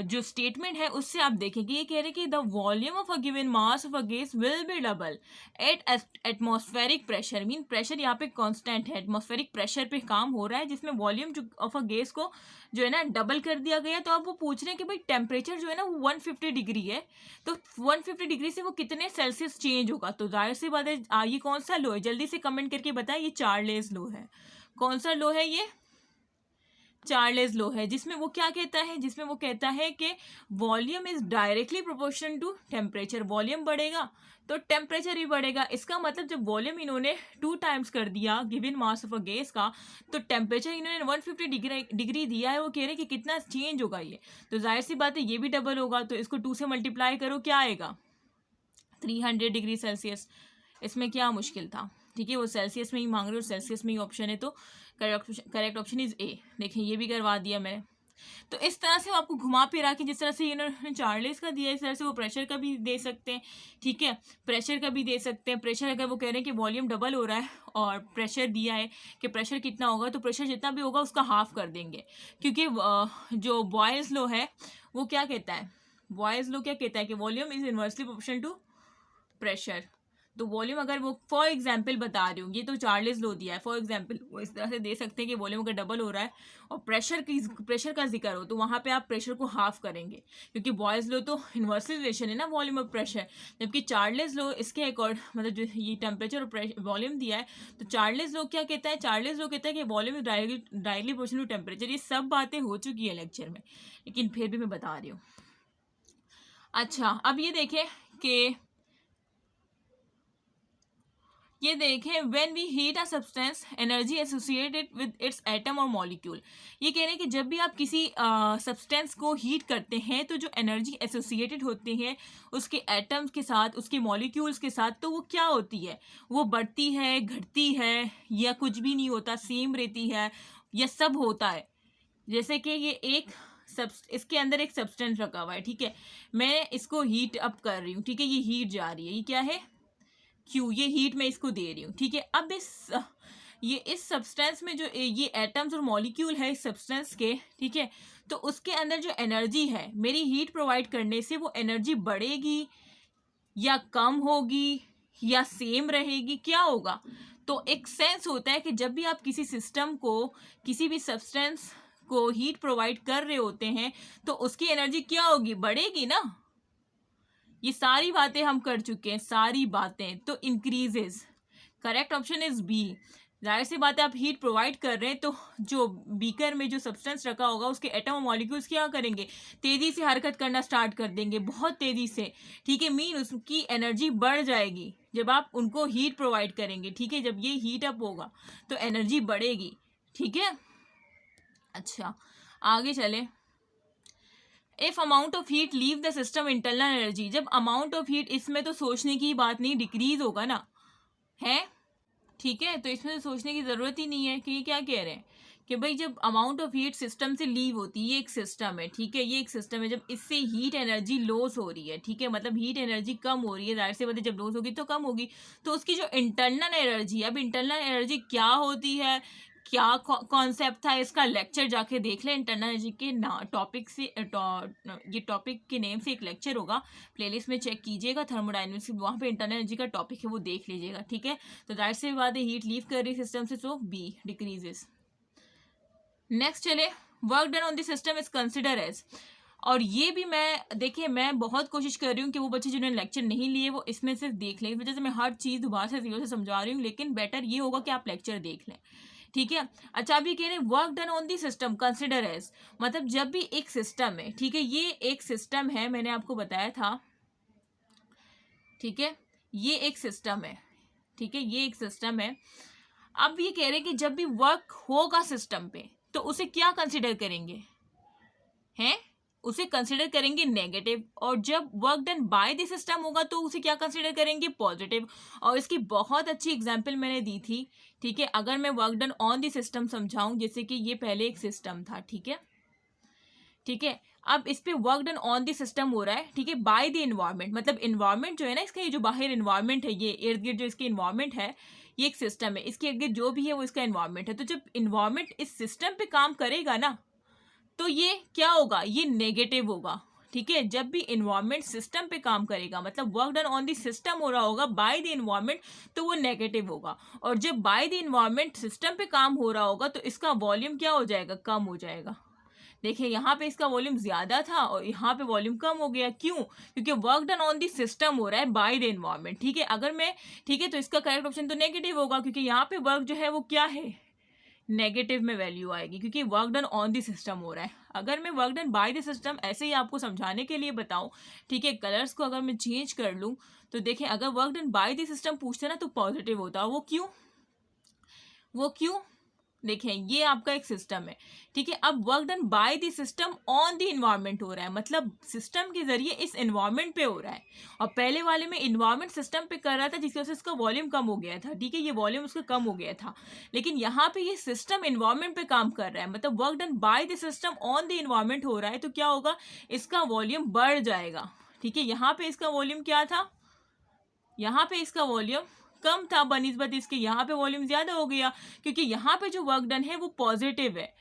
जो स्टेटमेंट है उससे आप देखेंगे, ये कह रहे हैं कि the volume of a given mass of a gas will be double at atmospheric pressure, mean pressure यहाँ पे कांस्टेंट है, एटमॉस्फेरिक प्रेशर पे काम हो रहा है जिसमें वॉल्यूम ऑफ अ गैस को जो है ना डबल कर दिया गया। तो अब वो पूछ रहे हैं कि भाई टेम्परेचर जो है ना वो 150 डिग्री है, तो 150 डिग्री से वो कितने सेल्सियस चेंज होगा। तो जाहिर सी बात है ये कौन सा लो है, जल्दी से कमेंट करके बताएं, ये चार्लेस लो है। कौन सा लो है ये, चार्ल्स लॉ है, जिसमें वो क्या कहता है, जिसमें वो कहता है कि volume is directly proportional to temperature, volume बढ़ेगा तो टेम्परेचर भी बढ़ेगा। इसका मतलब जब वॉल्यूम इन्होंने 2 टाइम्स कर दिया given mass of a gas का, तो टेम्परेचर इन्होंने 150 डिग्री दिया है, वो कह रहे हैं कि कितना चेंज होगा ये, तो जाहिर सी बात है ये भी डबल होगा, तो इसको 2 से मल्टीप्लाई करो, क्या आएगा 300 डिग्री सेल्सियस। इसमें क्या मुश्किल था, ठीक है, वो सेल्सियस में ही मांग रहे हो, सेल्सियस में ही ऑप्शन है, तो करेक्ट ऑप्शन इज ए। देखिए ये भी करवा दिया मैंने। तो इस तरह से वो आपको घुमा फिरा के, जिस तरह से इन्होंने चार्ल्स का दिया, इस तरह से वो प्रेशर का भी दे सकते हैं, ठीक है, प्रेशर का भी दे सकते हैं। प्रेशर अगर वो कह रहे हैं कि वॉल्यूम डबल हो रहा है और प्रेशर दिया है कि प्रेशर कितना होगा, तो प्रेशर जितना भी होगा उसका हाफ कर देंगे, क्योंकि जो बॉयल्स लॉ है वो क्या कहता है, बॉयल्स लॉ क्या कहता है कि volume is inversely proportional to pressure. तो वॉल्यूम अगर वो फॉर एग्जांपल बता रही हूँ, ये तो चार्ल्स लॉ दिया है, फॉर एग्जांपल वो इस तरह से दे सकते हैं कि वॉल्यूम अगर डबल हो रहा है और प्रेशर का जिक्र हो, तो वहाँ पे आप प्रेशर को हाफ करेंगे, क्योंकि बॉयल्स लॉ तो इन्वर्सली रिलेशन है ना वॉल्यूम और प्रेशर, जबकि चार्ल्स लॉ इसके अकॉर्ड मतलब जो ये टेम्परेचर और वॉल्यूम दिया है, तो चार्ल्स लॉ क्या कहता है, चार्ल्स लॉ कहता है कि volume is directly proportional to temperature. ये सब बातें हो चुकी है लेक्चर में, लेकिन फिर भी मैं बता रही हूँ। अच्छा, अब ये देखें कि ये देखें when we heat a substance energy associated with its atom और मॉलिक्यूल। ये कह रहे हैं कि जब भी आप किसी सब्सटेंस को हीट करते हैं, तो जो एनर्जी एसोसिएटेड होती है उसके एटम्स के साथ, उसके मॉलिक्यूल्स के साथ, तो वो क्या होती है, वो बढ़ती है, घटती है, या कुछ भी नहीं होता, सेम रहती है, या सब होता है। जैसे कि ये एक इसके अंदर एक सब्सटेंस रखा हुआ है, ठीक है, मैं इसको हीट अप कर रही हूँ, ठीक है, ये हीट जा रही है, ये क्या है, क्यों, ये हीट मैं इसको दे रही हूँ, ठीक है। अब इस सब्सटेंस में जो ये एटम्स और मॉलिक्यूल है इस सब्सटेंस के, ठीक है, तो उसके अंदर जो एनर्जी है मेरी हीट प्रोवाइड करने से, वो एनर्जी बढ़ेगी या कम होगी या सेम रहेगी, क्या होगा। तो एक सेंस होता है कि जब भी आप किसी सिस्टम को, किसी भी सब्सटेंस को हीट प्रोवाइड कर रहे होते हैं, तो उसकी एनर्जी क्या होगी, बढ़ेगी ना। ये सारी बातें हम कर चुके हैं, सारी बातें, तो increases. Correct option is B. जाहिर सी बात है, आप हीट प्रोवाइड कर रहे हैं, तो जो बीकर में जो सब्सटेंस रखा होगा उसके एटम और मॉलिक्यूल्स क्या करेंगे, तेजी से हरकत करना स्टार्ट कर देंगे, बहुत तेजी से, ठीक है, मीन उसकी एनर्जी बढ़ जाएगी जब आप उनको हीट प्रोवाइड करेंगे, ठीक है, जब ये हीट अप होगा तो एनर्जी बढ़ेगी, ठीक है। अच्छा, आगे चले। If amount of heat leave the system internal energy, जब अमाउंट ऑफ हीट, इसमें तो सोचने की बात नहीं, डिक्रीज होगा ना, है, ठीक है, तो इसमें तो सोचने की जरूरत ही नहीं है कि ये क्या कह रहे हैं कि भाई जब अमाउंट ऑफ हीट सिस्टम से लीव होती है, ये एक सिस्टम है, ठीक है, ये एक सिस्टम है, जब इससे हीट एनर्जी लॉस हो रही है, ठीक है, मतलब हीट एनर्जी कम हो रही है, जाहिर सी बात है जब लॉस होगी तो कम होगी, तो उसकी जो इंटरनल एनर्जी है, अब इंटरनल एनर्जी क्या होती है, क्या कॉन्सेप्ट था इसका, लेक्चर जाके देख लें, इंटरनल एनर्जी के टॉपिक से ये टॉपिक के नेम से एक लेक्चर होगा, प्लेलिस्ट में चेक कीजिएगा, थर्मोडायनेमिक्स, वहाँ पे इंटरनल एनर्जी का टॉपिक है, वो देख लीजिएगा, ठीक है। तो जाहिर सी बात है हीट लीव कर रही सिस्टम से, सो बी डिक्रीजेस। नेक्स्ट चले, work done on the system is consider as, और ये भी मैं देखिए, मैं बहुत कोशिश कर रही हूँ कि वो बच्चे जिन्होंने लेक्चर नहीं लिए वो इसमें सिर्फ देख लें, इस वजह से मैं हर चीज़ दोबारा से जीरो से समझा रही हूँ, लेकिन बेटर ये होगा कि आप लेक्चर देख लें, ठीक है। अच्छा, अब ये कह रहे हैं work done on the system consider as, मतलब जब भी एक सिस्टम है, ठीक है, ये एक सिस्टम है, मैंने आपको बताया था, ठीक है, ये एक सिस्टम है, ठीक है, ये एक सिस्टम है। अब ये कह रहे हैं कि जब भी वर्क होगा सिस्टम पे, तो उसे क्या कंसिडर करेंगे, हैं, उसे कंसिडर करेंगे नेगेटिव, और जब work done by the system होगा तो उसे क्या कंसिडर करेंगे, पॉजिटिव। और इसकी बहुत अच्छी एग्जांपल मैंने दी थी, ठीक है, अगर मैं work done on the system समझाऊं, जैसे कि ये पहले एक सिस्टम था, ठीक है, ठीक है, अब इस पे work done on the system हो रहा है, ठीक है, बाय द इन्वायरमेंट, मतलब इन्वायरमेंट जो है ना इसका, ये जो बाहर इन्वायरमेंट है, ये इर्द गिर्द जो इसकी इन्वायरमेंट है, ये एक सिस्टम है, इसके इर्द गिर्द जो भी है वो इसका इन्वायरमेंट है। तो जब इन्वायरमेंट इस सिस्टम पे काम करेगा ना, तो ये क्या होगा, ये नेगेटिव होगा, ठीक है। जब भी इन्वायरमेंट सिस्टम पे काम करेगा, मतलब work done on the system हो रहा होगा बाय द इन्वायरमेंट, तो वो नेगेटिव होगा। और जब बाय द इन्वायरमेंट सिस्टम पे काम हो रहा होगा, तो इसका वॉल्यूम क्या हो जाएगा, कम हो जाएगा। देखिए यहाँ पे इसका वॉल्यूम ज्यादा था और यहाँ पे वॉल्यूम कम हो गया, क्यों, क्योंकि work done on the system हो रहा है बाय द इन्वायरमेंट, ठीक है। अगर मैं, ठीक है, तो इसका करेक्ट ऑप्शन तो नेगेटिव होगा, क्योंकि यहाँ पे वर्क जो है वो क्या है, नेगेटिव में वैल्यू आएगी, क्योंकि work done on the system हो रहा है। अगर मैं work done by the system ऐसे ही आपको समझाने के लिए बताऊं, ठीक है, कलर्स को अगर मैं चेंज कर लूं तो देखें, अगर work done by the system पूछते ना तो पॉजिटिव होता। वो क्यों? देखें, ये आपका एक सिस्टम है, ठीक है। अब work done by the system on the environment हो रहा है, मतलब सिस्टम के जरिए इस इन्वायरमेंट पे हो रहा है। और पहले वाले में इन्वायरमेंट सिस्टम पे कर रहा था, जिसकी वजह से इसका वॉल्यूम कम हो गया था, ठीक है, ये वॉल्यूम उसका कम हो गया था। लेकिन यहाँ पे ये सिस्टम इन्वायरमेंट पे काम कर रहा है, मतलब work done by the system on the environment हो रहा है, तो क्या होगा, इसका वॉल्यूम बढ़ जाएगा, ठीक है। यहाँ पे इसका वॉल्यूम क्या था, यहाँ पे इसका वॉल्यूम कम था बनिस्बत इसके, यहाँ पे वॉल्यूम ज्यादा हो गया, क्योंकि यहाँ पे जो वर्क डन है वो पॉजिटिव है।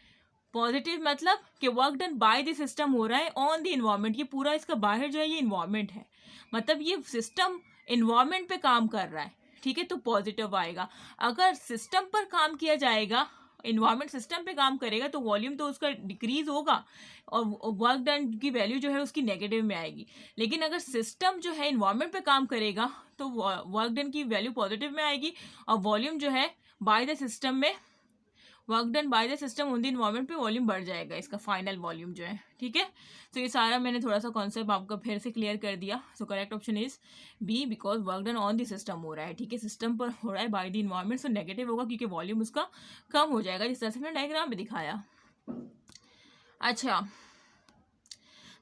पॉजिटिव मतलब कि work done by the system हो रहा है ऑन द इन्वायरमेंट, ये पूरा इसका बाहर जो है ये इन्वायरमेंट है, मतलब ये सिस्टम इन्वायरमेंट पे काम कर रहा है, ठीक है, तो पॉजिटिव आएगा। अगर सिस्टम पर काम किया जाएगा, इन्वायरमेंट सिस्टम पे काम करेगा, तो वॉल्यूम तो उसका डिक्रीज होगा और वर्क डन की वैल्यू जो है उसकी नेगेटिव में आएगी। लेकिन अगर सिस्टम जो है इन्वायरमेंट पे काम करेगा तो वर्क डन की वैल्यू पॉजिटिव में आएगी और वॉल्यूम जो है बाय द सिस्टम में, work done by the system on the environment पे वॉल्यूम बढ़ जाएगा, इसका फाइनल वॉल्यूम जो है, ठीक है। तो ये सारा मैंने थोड़ा सा कॉन्सेप्ट आपका फिर से क्लियर कर दिया। So correct option is B, because work done on the system हो रहा है, ठीक है, सिस्टम पर हो रहा है by the environment, so negative होगा क्योंकि वॉल्यूम उसका कम हो जाएगा, जिस तरह से मैंने डायग्राम में दिखाया। अच्छा,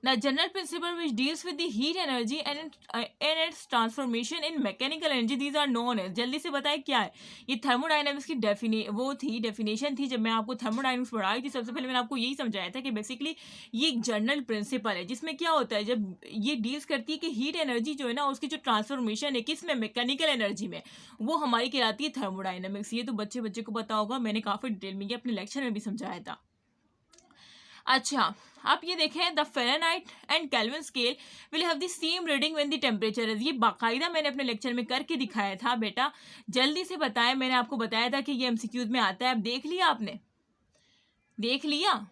the general principle which deals with the heat energy and its transformation in mechanical energy, these are known as, जल्दी से बताए क्या है ये। थर्मोडाइनमिक्स की डेफिनेशन थी, जब मैं आपको थर्मोडाइनमिक्स पढ़ाई थी सबसे पहले मैंने आपको यही समझाया था कि बेसिकली ये एक जनरल प्रिंसिपल है, जिसमें क्या होता है, जब ये डील्स करती है कि हीट एनर्जी जो है ना उसकी जो ट्रांसफॉर्मेशन है किसमें, मैकेनिकल एनर्जी में, वो हमारी कहलाती है थर्मोडाइनमिक्स। ये तो बच्चे को पता होगा, मैंने काफ़ी डिटेल में ये अपने लेक्चर में भी समझाया था। अच्छा, आप ये देखें, the Fahrenheit and kelvin scale will have the same reading when the temperature is, ये बाकायदा मैंने अपने लेक्चर में करके दिखाया था बेटा, जल्दी से बताएं, मैंने आपको बताया था कि ये एमसीक्यूज में आता है। अब देख लिया आपने, देख लिया।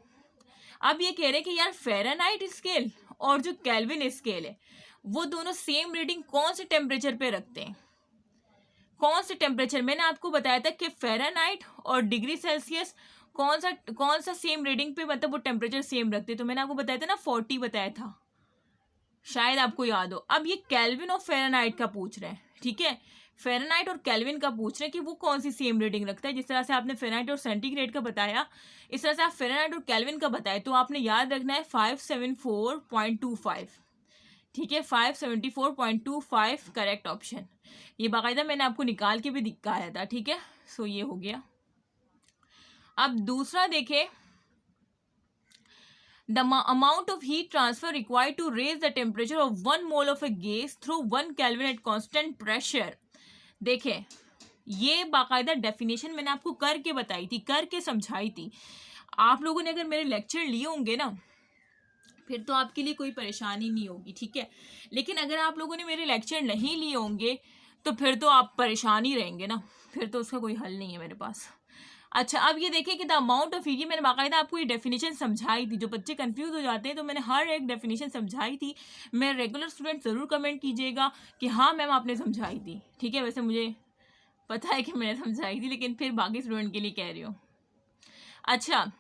अब ये कह रहे हैं कि यार फ़ारेनहाइट स्केल और जो केल्विन स्केल है वो दोनों सेम रीडिंग कौन से टेम्परेचर पे रखते हैं, कौन से टेम्परेचर, मैंने आपको बताया था कि फ़ारेनहाइट और डिग्री सेल्सियस कौन सा सेम रीडिंग पे, मतलब वो टेम्परेचर सेम रखते, तो मैंने आपको बताया था ना 40 बताया था, शायद आपको याद हो। अब ये केल्विन और फ़ारेनहाइट का पूछ रहे हैं, ठीक है, फ़ारेनहाइट और केल्विन का पूछ रहे हैं कि वो कौन सी सेम रीडिंग रखता है। जिस तरह से आपने फ़ारेनहाइट और सेंटीग्रेड का बताया, इस तरह से आप फ़ारेनहाइट और केल्विन का बताए, तो आपने याद रखना है 574.25, ठीक है, 574.25 करेक्ट ऑप्शन। ये बाकायदा मैंने आपको निकाल के भी दिखाया था, ठीक है। सो ये हो गया। अब दूसरा देखें, the amount of heat transfer required to raise the temperature of 1 mole of a gas through 1 kelvin at constant pressure. देखें, ये बाकायदा डेफिनेशन मैंने आपको करके बताई थी, करके समझाई थी। आप लोगों ने अगर मेरे लेक्चर लिए होंगे ना फिर तो आपके लिए कोई परेशानी नहीं होगी, ठीक है। लेकिन अगर आप लोगों ने मेरे लेक्चर नहीं लिए होंगे तो फिर तो आप परेशान ही रहेंगे ना, फिर तो उसका कोई हल नहीं है मेरे पास। अच्छा, अब ये देखें कि द अमाउंट ऑफ हीट, मैंने बाकायदा आपको ये डेफिनेशन समझाई थी, जो बच्चे कंफ्यूज हो जाते हैं तो मैंने हर एक डेफिनेशन समझाई थी। मेरे रेगुलर स्टूडेंट ज़रूर कमेंट कीजिएगा कि हाँ मैम आपने समझाई थी, ठीक है। वैसे मुझे पता है कि मैंने समझाई थी, लेकिन फिर बाकी स्टूडेंट के लिए कह रही हूँ। अच्छा,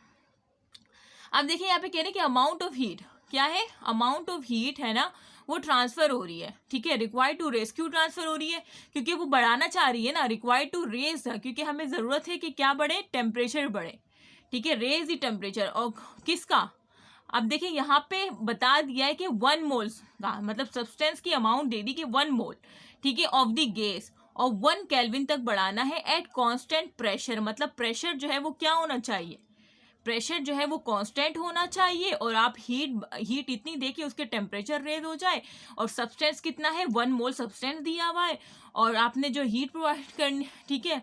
अब देखिए यहाँ पे कह रहे हैं कि अमाउंट ऑफ हीट क्या है, अमाउंट ऑफ हीट है ना वो ट्रांसफर हो रही है, ठीक है, रिक्वायर्ड टू रेज, क्यों ट्रांसफर हो रही है, क्योंकि वो बढ़ाना चाह रही है ना, रिक्वायर्ड टू रेज, क्योंकि हमें ज़रूरत है कि क्या बढ़े, टेम्परेचर बढ़े, ठीक है, रेज द टेम्परेचर। और किसका, अब देखिए यहाँ पे बता दिया है कि 1 मोल्स का, मतलब सब्सटेंस की अमाउंट दे दी कि 1 मोल, ठीक है, ऑफ द गैस, और 1 केल्विन तक बढ़ाना है एट कॉन्स्टेंट प्रेशर, मतलब प्रेशर जो है वो क्या होना चाहिए, प्रेशर जो है वो कांस्टेंट होना चाहिए, और आप हीट इतनी दे कि उसके टेम्परेचर रेज हो जाए। और सब्सटेंस कितना है, 1 मोल सब्सटेंस दिया हुआ है, और आपने जो हीट प्रोवाइड करनी, ठीक है,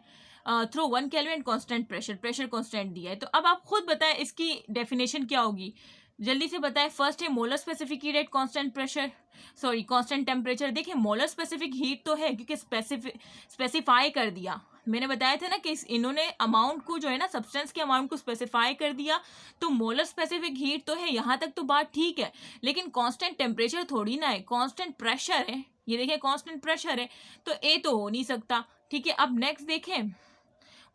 through 1 kelvin constant pressure constant दिया है। तो अब आप खुद बताएं इसकी डेफिनेशन क्या होगी, जल्दी से बताएं। फर्स्ट है molar specific heat at constant pressure, sorry constant temperature. देखिए मोलर स्पेसिफिक हीट तो है क्योंकि स्पेसिफाई कर दिया, मैंने बताया था ना कि इन्होंने अमाउंट को जो है ना सब्सटेंस के अमाउंट को स्पेसिफाई कर दिया, तो मोलर स्पेसिफिक हीट तो है, यहाँ तक तो बात ठीक है, लेकिन कांस्टेंट टेम्परेचर थोड़ी ना है, कांस्टेंट प्रेशर है। ये देखिए कांस्टेंट प्रेशर है तो ए तो हो नहीं सकता, ठीक है। अब नेक्स्ट देखें,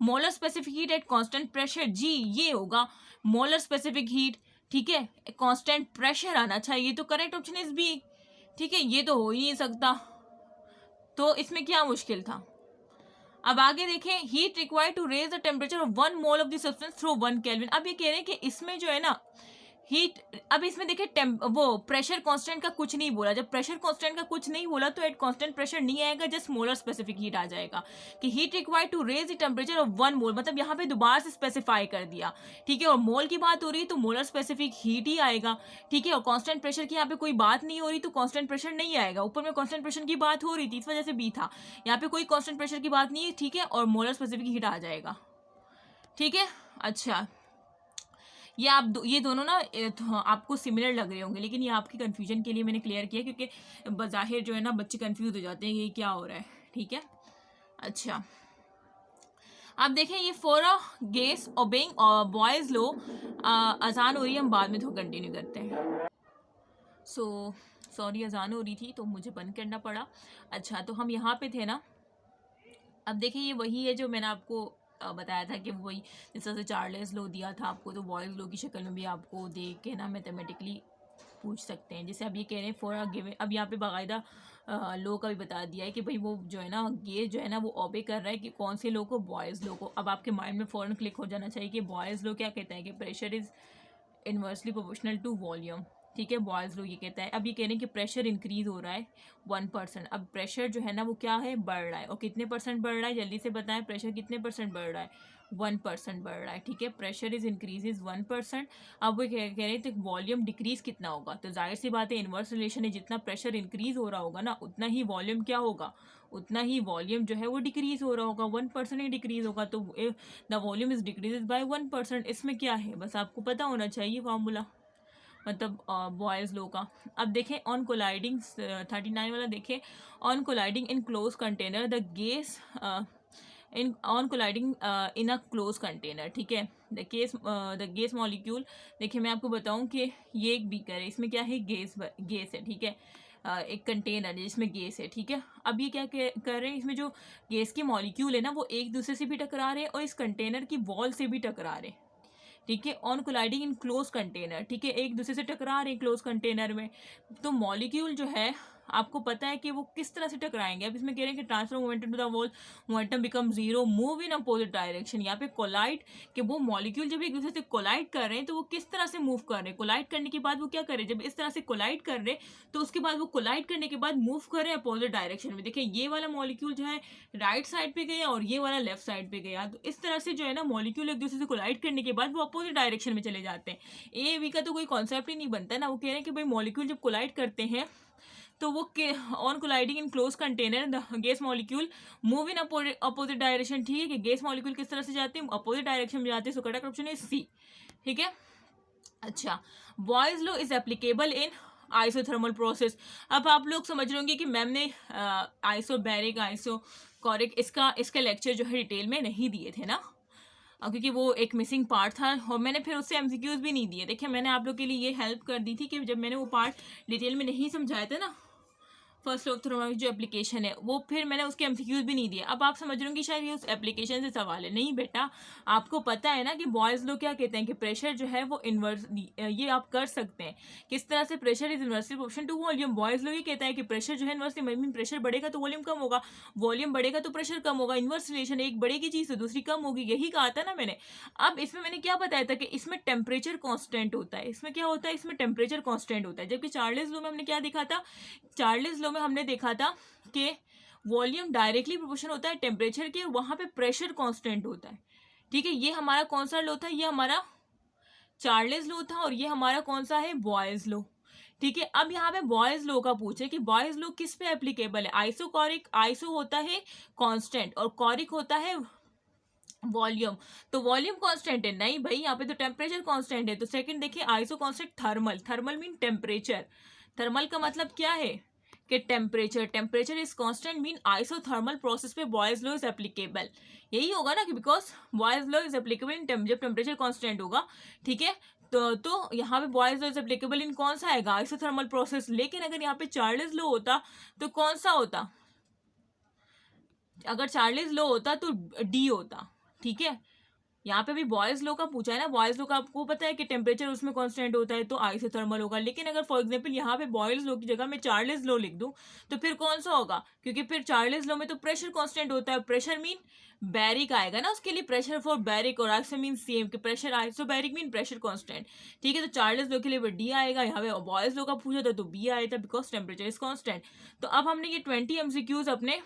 molar specific heat at constant pressure, जी ये होगा मोलर स्पेसिफिक हीट, ठीक है, कांस्टेंट प्रेशर आना चाहिए, तो करेक्ट ऑप्शन इज बी, ठीक है, ये तो हो ही नहीं सकता, तो इसमें क्या मुश्किल था। अब आगे देखें, heat required to raise the temperature of 1 mole of the substance through 1 kelvin. अब ये कह रहे हैं कि इसमें जो है ना हीट, अब इसमें देखिए वो प्रेशर कांस्टेंट का कुछ नहीं बोला, जब प्रेशर कांस्टेंट का कुछ नहीं बोला तो एट कांस्टेंट प्रेशर नहीं आएगा, जस्ट मोलर स्पेसिफिक हीट आ जाएगा कि heat required to raise the temperature of 1 mole, मतलब यहाँ पे दोबारा से स्पेसिफाई कर दिया, ठीक है, और मोल की बात हो रही है तो मोलर स्पेसिफिक हीट ही आएगा, ठीक है, और कांस्टेंट प्रेशर की यहाँ पे कोई बात नहीं हो रही तो कांस्टेंट प्रेशर नहीं आएगा, ऊपर में कांस्टेंट प्रेशर की बात हो रही थी इस वजह से बी था, यहाँ पे कोई कांस्टेंट प्रेशर की बात नहीं है, ठीक है, और मोलर स्पेसिफिक हीट आ जाएगा, ठीक है। अच्छा, ये ये दोनों ना आपको सिमिलर लग रहे होंगे, लेकिन ये आपकी कंफ्यूजन के लिए मैंने क्लियर किया, क्योंकि बज़ाहिर जो है ना बच्चे कंफ्यूज हो जाते हैं कि ये क्या हो रहा है, ठीक है। अच्छा, अब देखें, ये for a gas obeying Boyle's law, अजान हो रही है, हम बाद में थोड़ा कंटिन्यू करते हैं। सॉरी, अजान हो रही थी तो मुझे बंद करना पड़ा। अच्छा, तो हम यहाँ पे थे ना, अब देखिए ये वही है जो मैंने आपको बताया था कि वही जिस तरह से चार्ल्स लो दिया था आपको, तो बॉयज़ लो की शक्ल में भी आपको देख के ना मैथमेटिकली पूछ सकते हैं। जैसे अब ये कह रहे हैं फॉर अ गिवन, अब यहाँ पे बाकायदा लो का भी बता दिया है कि भाई वो जो है ना ये जो है ना वो ओबे कर रहा है कि कौन से लो को, बॉयज़ लो को। अब आपके माइंड में फ़ौरन क्लिक हो जाना चाहिए कि बॉयज़ लो क्या कहता है कि pressure is inversely proportional to volume, ठीक है, बॉयज़ लो ये कहता है। अब ये कह रहे हैं कि प्रेशर इंक्रीज हो रहा है 1%, अब प्रेशर जो है ना वो क्या है, बढ़ रहा है, और कितने परसेंट बढ़ रहा है, जल्दी से बताएं, प्रेशर कितने परसेंट बढ़ रहा है, 1% बढ़ रहा है, ठीक है, प्रेशर इज इंक्रीजेज 1%। अब वो कह रहे हैं तो वॉल्यूम डिक्रीज कितना होगा, तो जाहिर सी बात है इन्वर्स रिलेशन है, जितना प्रेशर इंक्रीज हो रहा होगा ना उतना ही वॉल्यूम क्या होगा, उतना ही वॉल्यूम जो है वो डिक्रीज हो रहा होगा, 1% ही डिक्रीज होगा, तो the volume is decrease by 1%। इसमें क्या है, बस आपको पता होना चाहिए फार्मूला, मतलब बॉयज़ लो का। अब देखें ऑन कोलाइडिंग 39 वाला देखें, on colliding in close container the gas in on colliding in a close container, ठीक है, द गैस मॉलिक्यूल, देखिए मैं आपको बताऊं कि ये एक बीकर है, इसमें क्या है, गैस है, ठीक है, एक कंटेनर है जिसमें गैस है, ठीक है। अब ये क्या कर रहे हैं, इसमें जो गैस की मॉलिक्यूल है ना वो एक दूसरे से भी टकरा रहे हैं और इस कंटेनर की वॉल से भी टकरा रहे हैं, ठीक है, on colliding in close container, ठीक है, एक दूसरे से टकरा रहे हैं क्लोज कंटेनर में, तो मॉलिक्यूल जो है आपको पता है कि वो किस तरह से टकराएंगे। अब इसमें कह रहे हैं कि transfer momentum to the wall, momentum become zero, move in opposite direction, यहाँ पे कोलाइड कि वो मॉलिक्यूल जब एक दूसरे से कोलाइड कर रहे हैं तो वो किस तरह से मूव कर रहे हैं, कोलाइड करने के बाद वो क्या कर रहे हैं, जब इस तरह से कोलाइड कर रहे हैं तो उसके बाद वो कोलाइड करने के बाद मूव कर रहे हैं अपोजिट डायरेक्शन में। देखिए ये वाला मॉलिक्यूल जो है राइट साइड पे गया और ये वाला लेफ्ट साइड पे गया, तो इस तरह से जो है ना मॉलिक्यूल एक दूसरे से कोलाइड करने के बाद वो अपोजिट डायरेक्शन में चले जाते हैं। ए बी का तो कोई कॉन्सेप्ट ही नहीं बनता ना, वो कह रहे हैं कि भाई मॉलिक्यूल जब कोलाइड करते हैं तो वो on colliding in close container the gas molecule move in opposite direction, ठीक है, कि गैस मॉलिक्यूल किस तरह से जाते हैं, अपोजिट डायरेक्शन में जाते हैं, so correct option is C, ठीक है। अच्छा, Boyle's law is applicable in isothermal process. अब आप लोग समझ रहे होंगे कि मैम ने आइसोबैरिक आइसोकोरिक इसका लेक्चर जो है डिटेल में नहीं दिए थे ना, क्योंकि वो एक मिसिंग पार्ट था और मैंने फिर उससे एमसीक्यूज भी नहीं दिए। देखिए मैंने आप लोग के लिए ये हेल्प कर दी थी कि जब मैंने वो पार्ट डिटेल में नहीं समझाया था ना, फर्स्ट ऑफ थर्मोडायनामिक्स जो एप्लीकेशन है वो, फिर मैंने उसके एमसीक्यूज भी नहीं दिए। अब आप समझ रहे हो कि शायद ये उस एप्लीकेशन से सवाल है, नहीं बेटा, आपको पता है ना कि बॉयज़ लोग क्या कहते हैं कि प्रेशर जो है वो इन्वर्स, ये आप कर सकते हैं किस तरह से, pressure is inversely proportional to volume. Boyle's लोग ये कहता है कि प्रेशर जो है इन्वर्सली, मीन प्रेशर बढ़ेगा तो वॉल्यूम कम होगा, वॉल्यूम बढ़ेगा तो प्रेशर कम होगा, इन्वर्स रिलेशन, एक बढ़ेगी चीज़ तो दूसरी कम होगी, यही कहा था ना मैंने। अब इसमें मैंने क्या बताया था कि इसमें टेम्परेचर कॉन्स्टेंट होता है, इसमें क्या होता है, इसमें टेम्परेचर कॉन्स्टेंट होता है, जबकि चार्ल्स लॉ में हमने क्या देखा था, चार्ल्स लॉ में हमने देखा था कि वॉल्यूम डायरेक्टली प्रोपोर्शनल होता है टेम्परेचर के, वहां पे प्रेशर कांस्टेंट होता है, ठीक है। ये हमारा कौन सा लॉ था, ये हमारा चार्ल्स लॉ था और ये हमारा कौन सा है, बॉयज लॉ, ठीक है। अब यहाँ पे बॉयज लॉ का पूछे कि बॉयज लॉ किस पे एप्लीकेबल है, आइसोकोरिक, आइसो होता है कांस्टेंट और कोरिक होता है वॉल्यूम, तो वॉल्यूम कांस्टेंट है, नहीं भाई यहाँ पे तो टेम्परेचर कांस्टेंट है। तो सेकंड देखिए iso constant thermal, thermal mean temperature, thermal का मतलब क्या है कि temperature, temperature is constant mean isothermal process पे बॉयज लॉ इज एप्लीकेबल, यही होगा ना कि because boys law is applicable इन जब टेम्परेचर कांस्टेंट होगा, ठीक है। तो यहाँ पे बॉयज लॉ इज एप्लीकेबल इन कौन सा आएगा, आइसोथर्मल प्रोसेस। लेकिन अगर यहाँ पे चार्ल्स लॉ होता तो कौन सा होता, अगर चार्ल्स लॉ होता तो डी होता, ठीक है। यहाँ पे भी बॉयज़ लॉ का पूछा है ना, बॉयज़ लॉ का आपको पता है कि टेम्परेचर उसमें कांस्टेंट होता है तो आइसोथर्मल होगा, लेकिन अगर फॉर एग्जांपल यहाँ पे बॉयज़ लॉ की जगह मैं चार्ल्स लॉ लिख दूँ तो फिर कौन सा होगा, क्योंकि फिर चार्ल्स लॉ में तो प्रेशर कांस्टेंट होता है, प्रेशर मीन बैरिक आएगा ना उसके लिए, प्रेशर फॉर बैरिक, और आइसो मीन सेम कि pressure isobaric mean pressure constant. ठीक है, तो चार्ल्स लॉ के लिए वो डी आएगा, यहाँ पे बॉयज़ लॉ का पूछा था तो बी आया था बिकॉज टेम्परेचर इज कांस्टेंट। तो अब हमने ये 20 MCQs अपने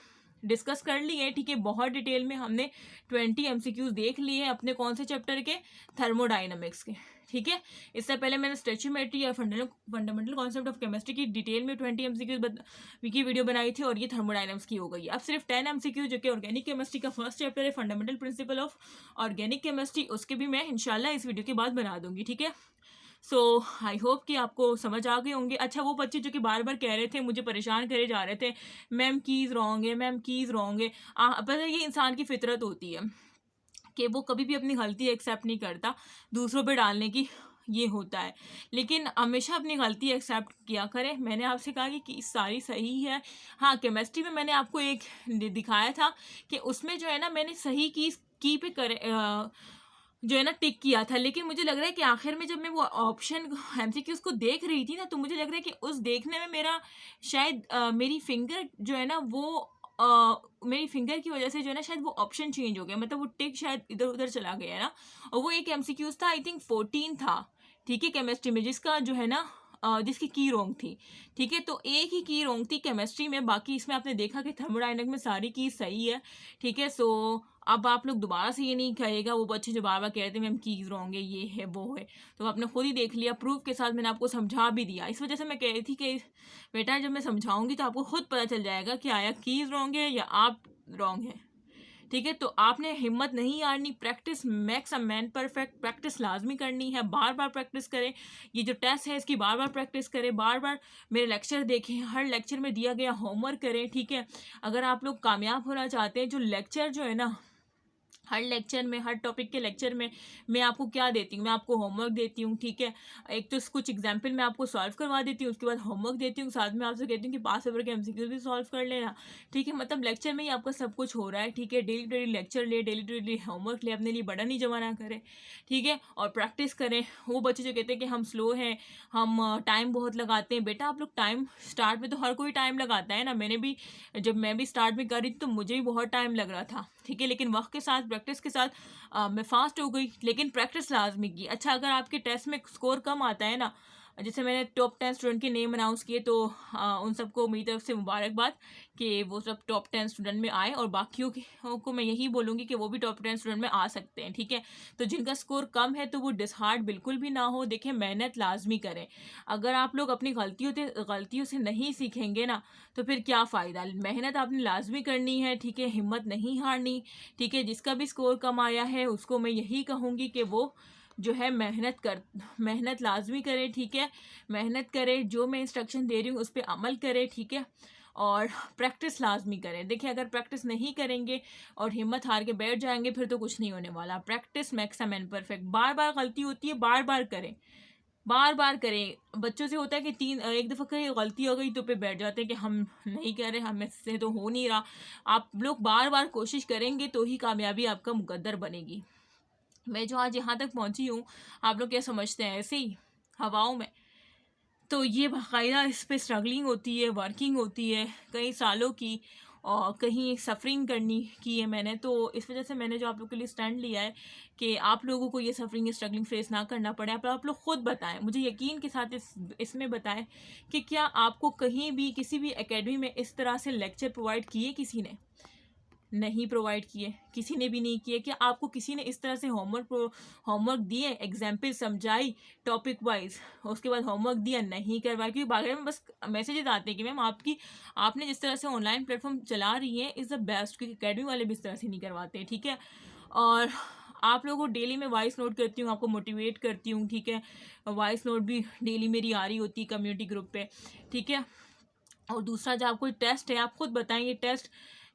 डिस्कस कर लिए हैं, ठीक है, बहुत डिटेल में हमने 20 MCQs देख लिए हैं अपने कौन से चैप्टर के, थर्मोडाइनमिक्स के। ठीक है, इससे पहले मैंने स्टैच्यूमेट्री या फंडामेंटल कॉन्सेप्ट ऑफ केमिस्ट्री की डिटेल में 20 MCQs की वीडियो बनाई थी, और ये थर्मोडाइनमिक्स की हो गई। अब सिर्फ 10 MCQ जो कि ऑर्गेनिक केमिस्ट्री का फर्स्ट चैप्टर है, fundamental principle of organic chemistry, उसके भी मैं इंशाल्लाह इस वीडियो के बाद बना दूंगी। ठीक है, सो आई होप कि आपको समझ आ गए होंगे। अच्छा, वो बच्चे जो कि बार बार कह रहे थे, मुझे परेशान करे जा रहे थे, मैम कीज़ रॉन्ग है, मैम कीज़ रॉन्ग है, पता है ये इंसान की फितरत होती है कि वो कभी भी अपनी गलती एक्सेप्ट नहीं करता, दूसरों पे डालने की ये होता है, लेकिन हमेशा अपनी गलती एक्सेप्ट किया करें। मैंने आपसे कहा कि सारी सही है। हाँ, केमिस्ट्री में मैंने आपको एक दिखाया था कि उसमें जो है ना मैंने सही की पे करे जो है ना टिक किया था, लेकिन मुझे लग रहा है कि आखिर में जब मैं वो ऑप्शन MCQs को देख रही थी ना, तो मुझे लग रहा है कि उस देखने में मेरा शायद मेरी फिंगर जो है ना वो मेरी फिंगर की वजह से जो है ना शायद वो ऑप्शन चेंज हो गया, मतलब वो टिक शायद इधर उधर चला गया ना। और वो एक MCQs था, आई थिंक 14 था, ठीक है, केमिस्ट्री में, जिसका जो है ना जिसकी की रॉन्ग थी। ठीक है, तो एक ही की रॉन्ग थी केमिस्ट्री में, बाकी इसमें आपने देखा कि थर्मोडायनेमिक्स में सारी की सही है। ठीक है, सो अब आप लोग दोबारा से ये नहीं कहेगा वो बच्चे जो बार बार कह रहे थे मैम कीज रॉन्ग है, ये है वो है, तो आपने खुद ही देख लिया, प्रूफ के साथ मैंने आपको समझा भी दिया। इस वजह से मैं कह रही थी कि बेटा जब मैं समझाऊंगी तो आपको खुद पता चल जाएगा कि आया कीज रॉन्ग है या आप रॉन्ग है। ठीक है, तो आपने हिम्मत नहीं हारनी, practice makes a man perfect, practice लाजमी करनी है, बार बार प्रैक्टिस करें। ये जो टेस्ट है इसकी बार बार प्रैक्टिस करें, बार बार मेरे लेक्चर देखें, हर लेक्चर में दिया गया होमवर्क करें। ठीक है, अगर आप लोग कामयाब होना चाहते हैं, जो लेक्चर जो है ना हर लेक्चर में, हर टॉपिक के लेक्चर में मैं आपको क्या देती हूँ, मैं आपको होमवर्क देती हूँ। ठीक है, एक तो कुछ एग्जाम्पल मैं आपको सॉल्व करवा देती हूँ, उसके बाद होमवर्क देती हूँ, साथ में आपसे कहती हूँ कि पास पेपर के MCQ भी सॉल्व कर लेना। ठीक है, मतलब लेक्चर में ही आपका सब कुछ हो रहा है। ठीक है, डेली डेली लेक्चर ले, डेली डेली होमवर्क ले, अपने लिए बड़ा नहीं जमा ना करें। ठीक है, और प्रैक्टिस करें। वो बच्चे जो कहते हैं कि हम स्लो हैं, हम टाइम बहुत लगाते हैं, बेटा आप लोग टाइम स्टार्ट में तो हर कोई टाइम लगाता है ना, मैंने भी जब मैं भी स्टार्ट में कर रही थी तो मुझे भी बहुत टाइम लग रहा था। ठीक है, लेकिन वक्त के साथ प्रैक्टिस के साथ मैं फास्ट हो गई, लेकिन प्रैक्टिस लाजमी की। अच्छा, अगर आपके टेस्ट में स्कोर कम आता है ना, जैसे मैंने टॉप 10 स्टूडेंट के नेम अनाउंस किए, तो उन सबको मेरी तरफ से मुबारकबाद कि वो सब टॉप 10 स्टूडेंट में आए, और बाकियों को मैं यही बोलूँगी कि वो भी टॉप 10 स्टूडेंट में आ सकते हैं। ठीक है, तो जिनका स्कोर कम है तो वो डिसहार्ट बिल्कुल भी ना हो, देखें मेहनत लाजमी करें। अगर आप लोग अपनी गलतियों से नहीं सीखेंगे ना तो फिर क्या फ़ायदा, मेहनत आपने लाजमी करनी है। ठीक है, हिम्मत नहीं हारनी। ठीक है, जिसका भी स्कोर कम आया है उसको मैं यही कहूँगी कि वो जो है मेहनत लाजमी करे। ठीक है, मेहनत करे, जो मैं इंस्ट्रक्शन दे रही हूँ उस पर अमल करे। ठीक है, और प्रैक्टिस लाजमी करें। देखिए, अगर प्रैक्टिस नहीं करेंगे और हिम्मत हार के बैठ जाएंगे फिर तो कुछ नहीं होने वाला। Practice makes a man perfect, बार बार गलती होती है, बार बार करें, बार बार करें। बच्चों से होता है कि एक दफ़ा कहीं गलती हो गई तो पे बैठ जाते हैं कि हम नहीं कर रहे, हमें से तो हो नहीं रहा। आप लोग बार बार कोशिश करेंगे तो ही कामयाबी आपका मुकद्दर बनेगी। मैं जो आज यहाँ तक पहुँची हूँ, आप लोग क्या समझते हैं, ऐसे ही हवाओं में? तो ये बाकायदा इस पे स्ट्रगलिंग होती है, वर्किंग होती है कई सालों की, और कहीं सफ़रिंग करनी की है मैंने, तो इस वजह से मैंने जो आप लोग के लिए स्टैंड लिया है कि आप लोगों को ये सफ़रिंग स्ट्रगलिंग फेस ना करना पड़े। आप लोग ख़ुद बताएं, मुझे यकीन के साथ इसमें बताएं कि क्या आपको कहीं भी किसी भी एकेडमी में इस तरह से लेक्चर प्रोवाइड किए, किसी ने नहीं प्रोवाइड किए, किसी ने भी नहीं किए। क्या आपको किसी ने इस तरह से होमवर्क दिए, एग्जाम्पल समझाई टॉपिक वाइज, उसके बाद होमवर्क दिया, नहीं करवाया? क्योंकि बाकी में बस मैसेजेस आते हैं कि मैम आपने जिस तरह से ऑनलाइन प्लेटफॉर्म चला रही है इज़ द बेस्ट, क्योंकि अकेडमी वाले भी इस तरह से नहीं करवाते। ठीक है, और आप लोगों को डेली मैं वॉइस नोट करती हूँ, आपको मोटिवेट करती हूँ। ठीक है, वॉइस नोट भी डेली मेरी आ रही होती है कम्युनिटी ग्रुप पे। ठीक है, और दूसरा जो आपको टेस्ट है, आप खुद बताएंगे टेस्ट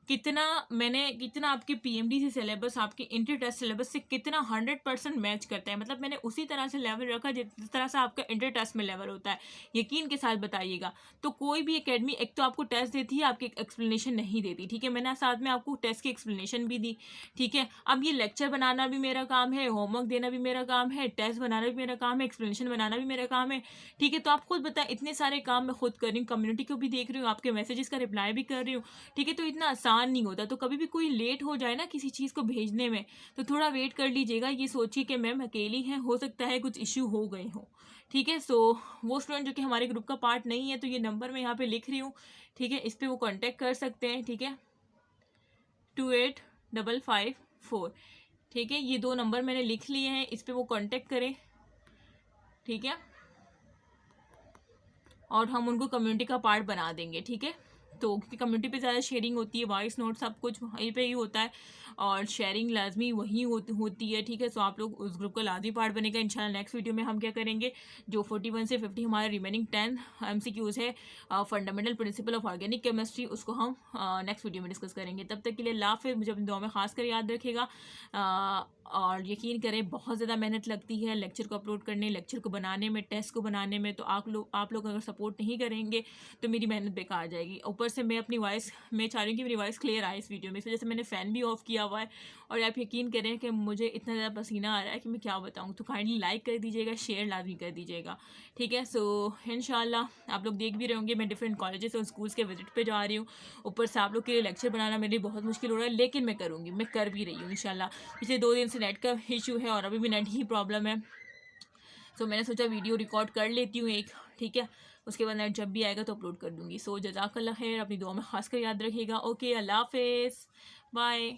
कितना आपके पीएमडीसी सिलेबस आपके इंटर टेस्ट सिलेबस से कितना 100% मैच करता है। मतलब मैंने उसी तरह से लेवल रखा जिस तरह से आपका इंटर टेस्ट में लेवल होता है, यकीन के साथ बताइएगा। तो कोई भी एकेडमी एक तो आपको टेस्ट देती है, आपकी एक्सप्लेनेशन नहीं देती, ठीक है। मैंने साथ में आपको टेस्ट की एक्सप्लेनेशन भी दी, ठीक है। अब ये लेक्चर बनाना भी मेरा काम है, होमवर्क देना भी मेरा काम है, टेस्ट बनाना भी मेरा काम है, एक्सप्लेनेशन बनाना भी मेरा काम है, ठीक है। तो आप खुद बताएं, इतने सारे काम मैं खुद कर रही हूँ, कम्युनिटी को भी देख रही हूँ, आपके मैसेजेस का रिप्लाई भी कर रही हूँ, ठीक है। तो इतना आसान नहीं होता। तो कभी भी कोई लेट हो जाए ना किसी चीज़ को भेजने में, तो थोड़ा वेट कर लीजिएगा। ये सोचिए कि मैम अकेली हैं, हो सकता है कुछ इश्यू हो गए हो, ठीक है। सो वो स्टूडेंट जो कि हमारे ग्रुप का पार्ट नहीं है, तो ये नंबर मैं यहाँ पे लिख रही हूँ, ठीक है। इस पर वो कॉन्टेक्ट कर सकते हैं, ठीक है, 28554, ठीक है। ये 2 नंबर मैंने लिख लिए हैं, इस पर वो कॉन्टेक्ट करें, ठीक है, और हम उनको कम्युनिटी का पार्ट बना देंगे, ठीक है। तो कम्युनिटी पे ज़्यादा शेयरिंग होती है, वॉइस नोट सब कुछ वहीं पे ही होता है, और शेयरिंग लाजमी वहीं होती है, ठीक है। सो आप लोग उस ग्रुप का लाजमी पार्ट बनेगा। इंशाल्लाह नेक्स्ट वीडियो में हम क्या करेंगे, जो 41 से 50 हमारे रिमेनिंग 10 MCQs है, fundamental principle of organic chemistry, उसको हम नेक्स्ट वीडियो में डिस्कस करेंगे। तब तक के लिए अल्लाह हाफ़िज़। मुझे अपनी दुआ में खास कर याद रखेगा, और यकीन करें बहुत ज़्यादा मेहनत लगती है लेक्चर को अपलोड करने, लेक्चर को बनाने में, टेस्ट को बनाने में। तो आप लोग अगर सपोर्ट नहीं करेंगे तो मेरी मेहनत बेकार जाएगी। ऊपर से मैं अपनी वॉइस, मैं चाह रही हूँ कि मेरी वॉइस क्लियर आए इस वीडियो में, इस वजह से मैंने फ़ैन भी ऑफ़ किया हुआ है। और आप यकीन करें कि मुझे इतना ज़्यादा पसीना आ रहा है कि मैं क्या बताऊँ। तो काइंडली लाइक कर दीजिएगा, शेयर लाजमी कर दीजिएगा, ठीक है। सो इंशाल्लाह आप लोग देख भी रहे होंगे, मैं डिफरेंट कॉलेजेस और स्कूल्स के विजिट पे जा रही हूँ। ऊपर से आप लोग के लिए लेक्चर बनाना मेरे लिए बहुत मुश्किल हो रहा है, लेकिन मैं करूँगी, मैं कर भी रही हूँ इंशाल्लाह। पिछले 2 दिन से नेट का इशू है और अभी भी नेट ही प्रॉब्लम है। सो मैंने सोचा वीडियो रिकॉर्ड कर लेती हूँ एक, ठीक है। उसके बाद नेट जब भी आएगा तो अपलोड कर दूँगी। सो जज़ाकल्लाह खैर, अपनी दुआ में खास कर याद रखिएगा। ओके, अल्लाह हाफ़िज़, बाय।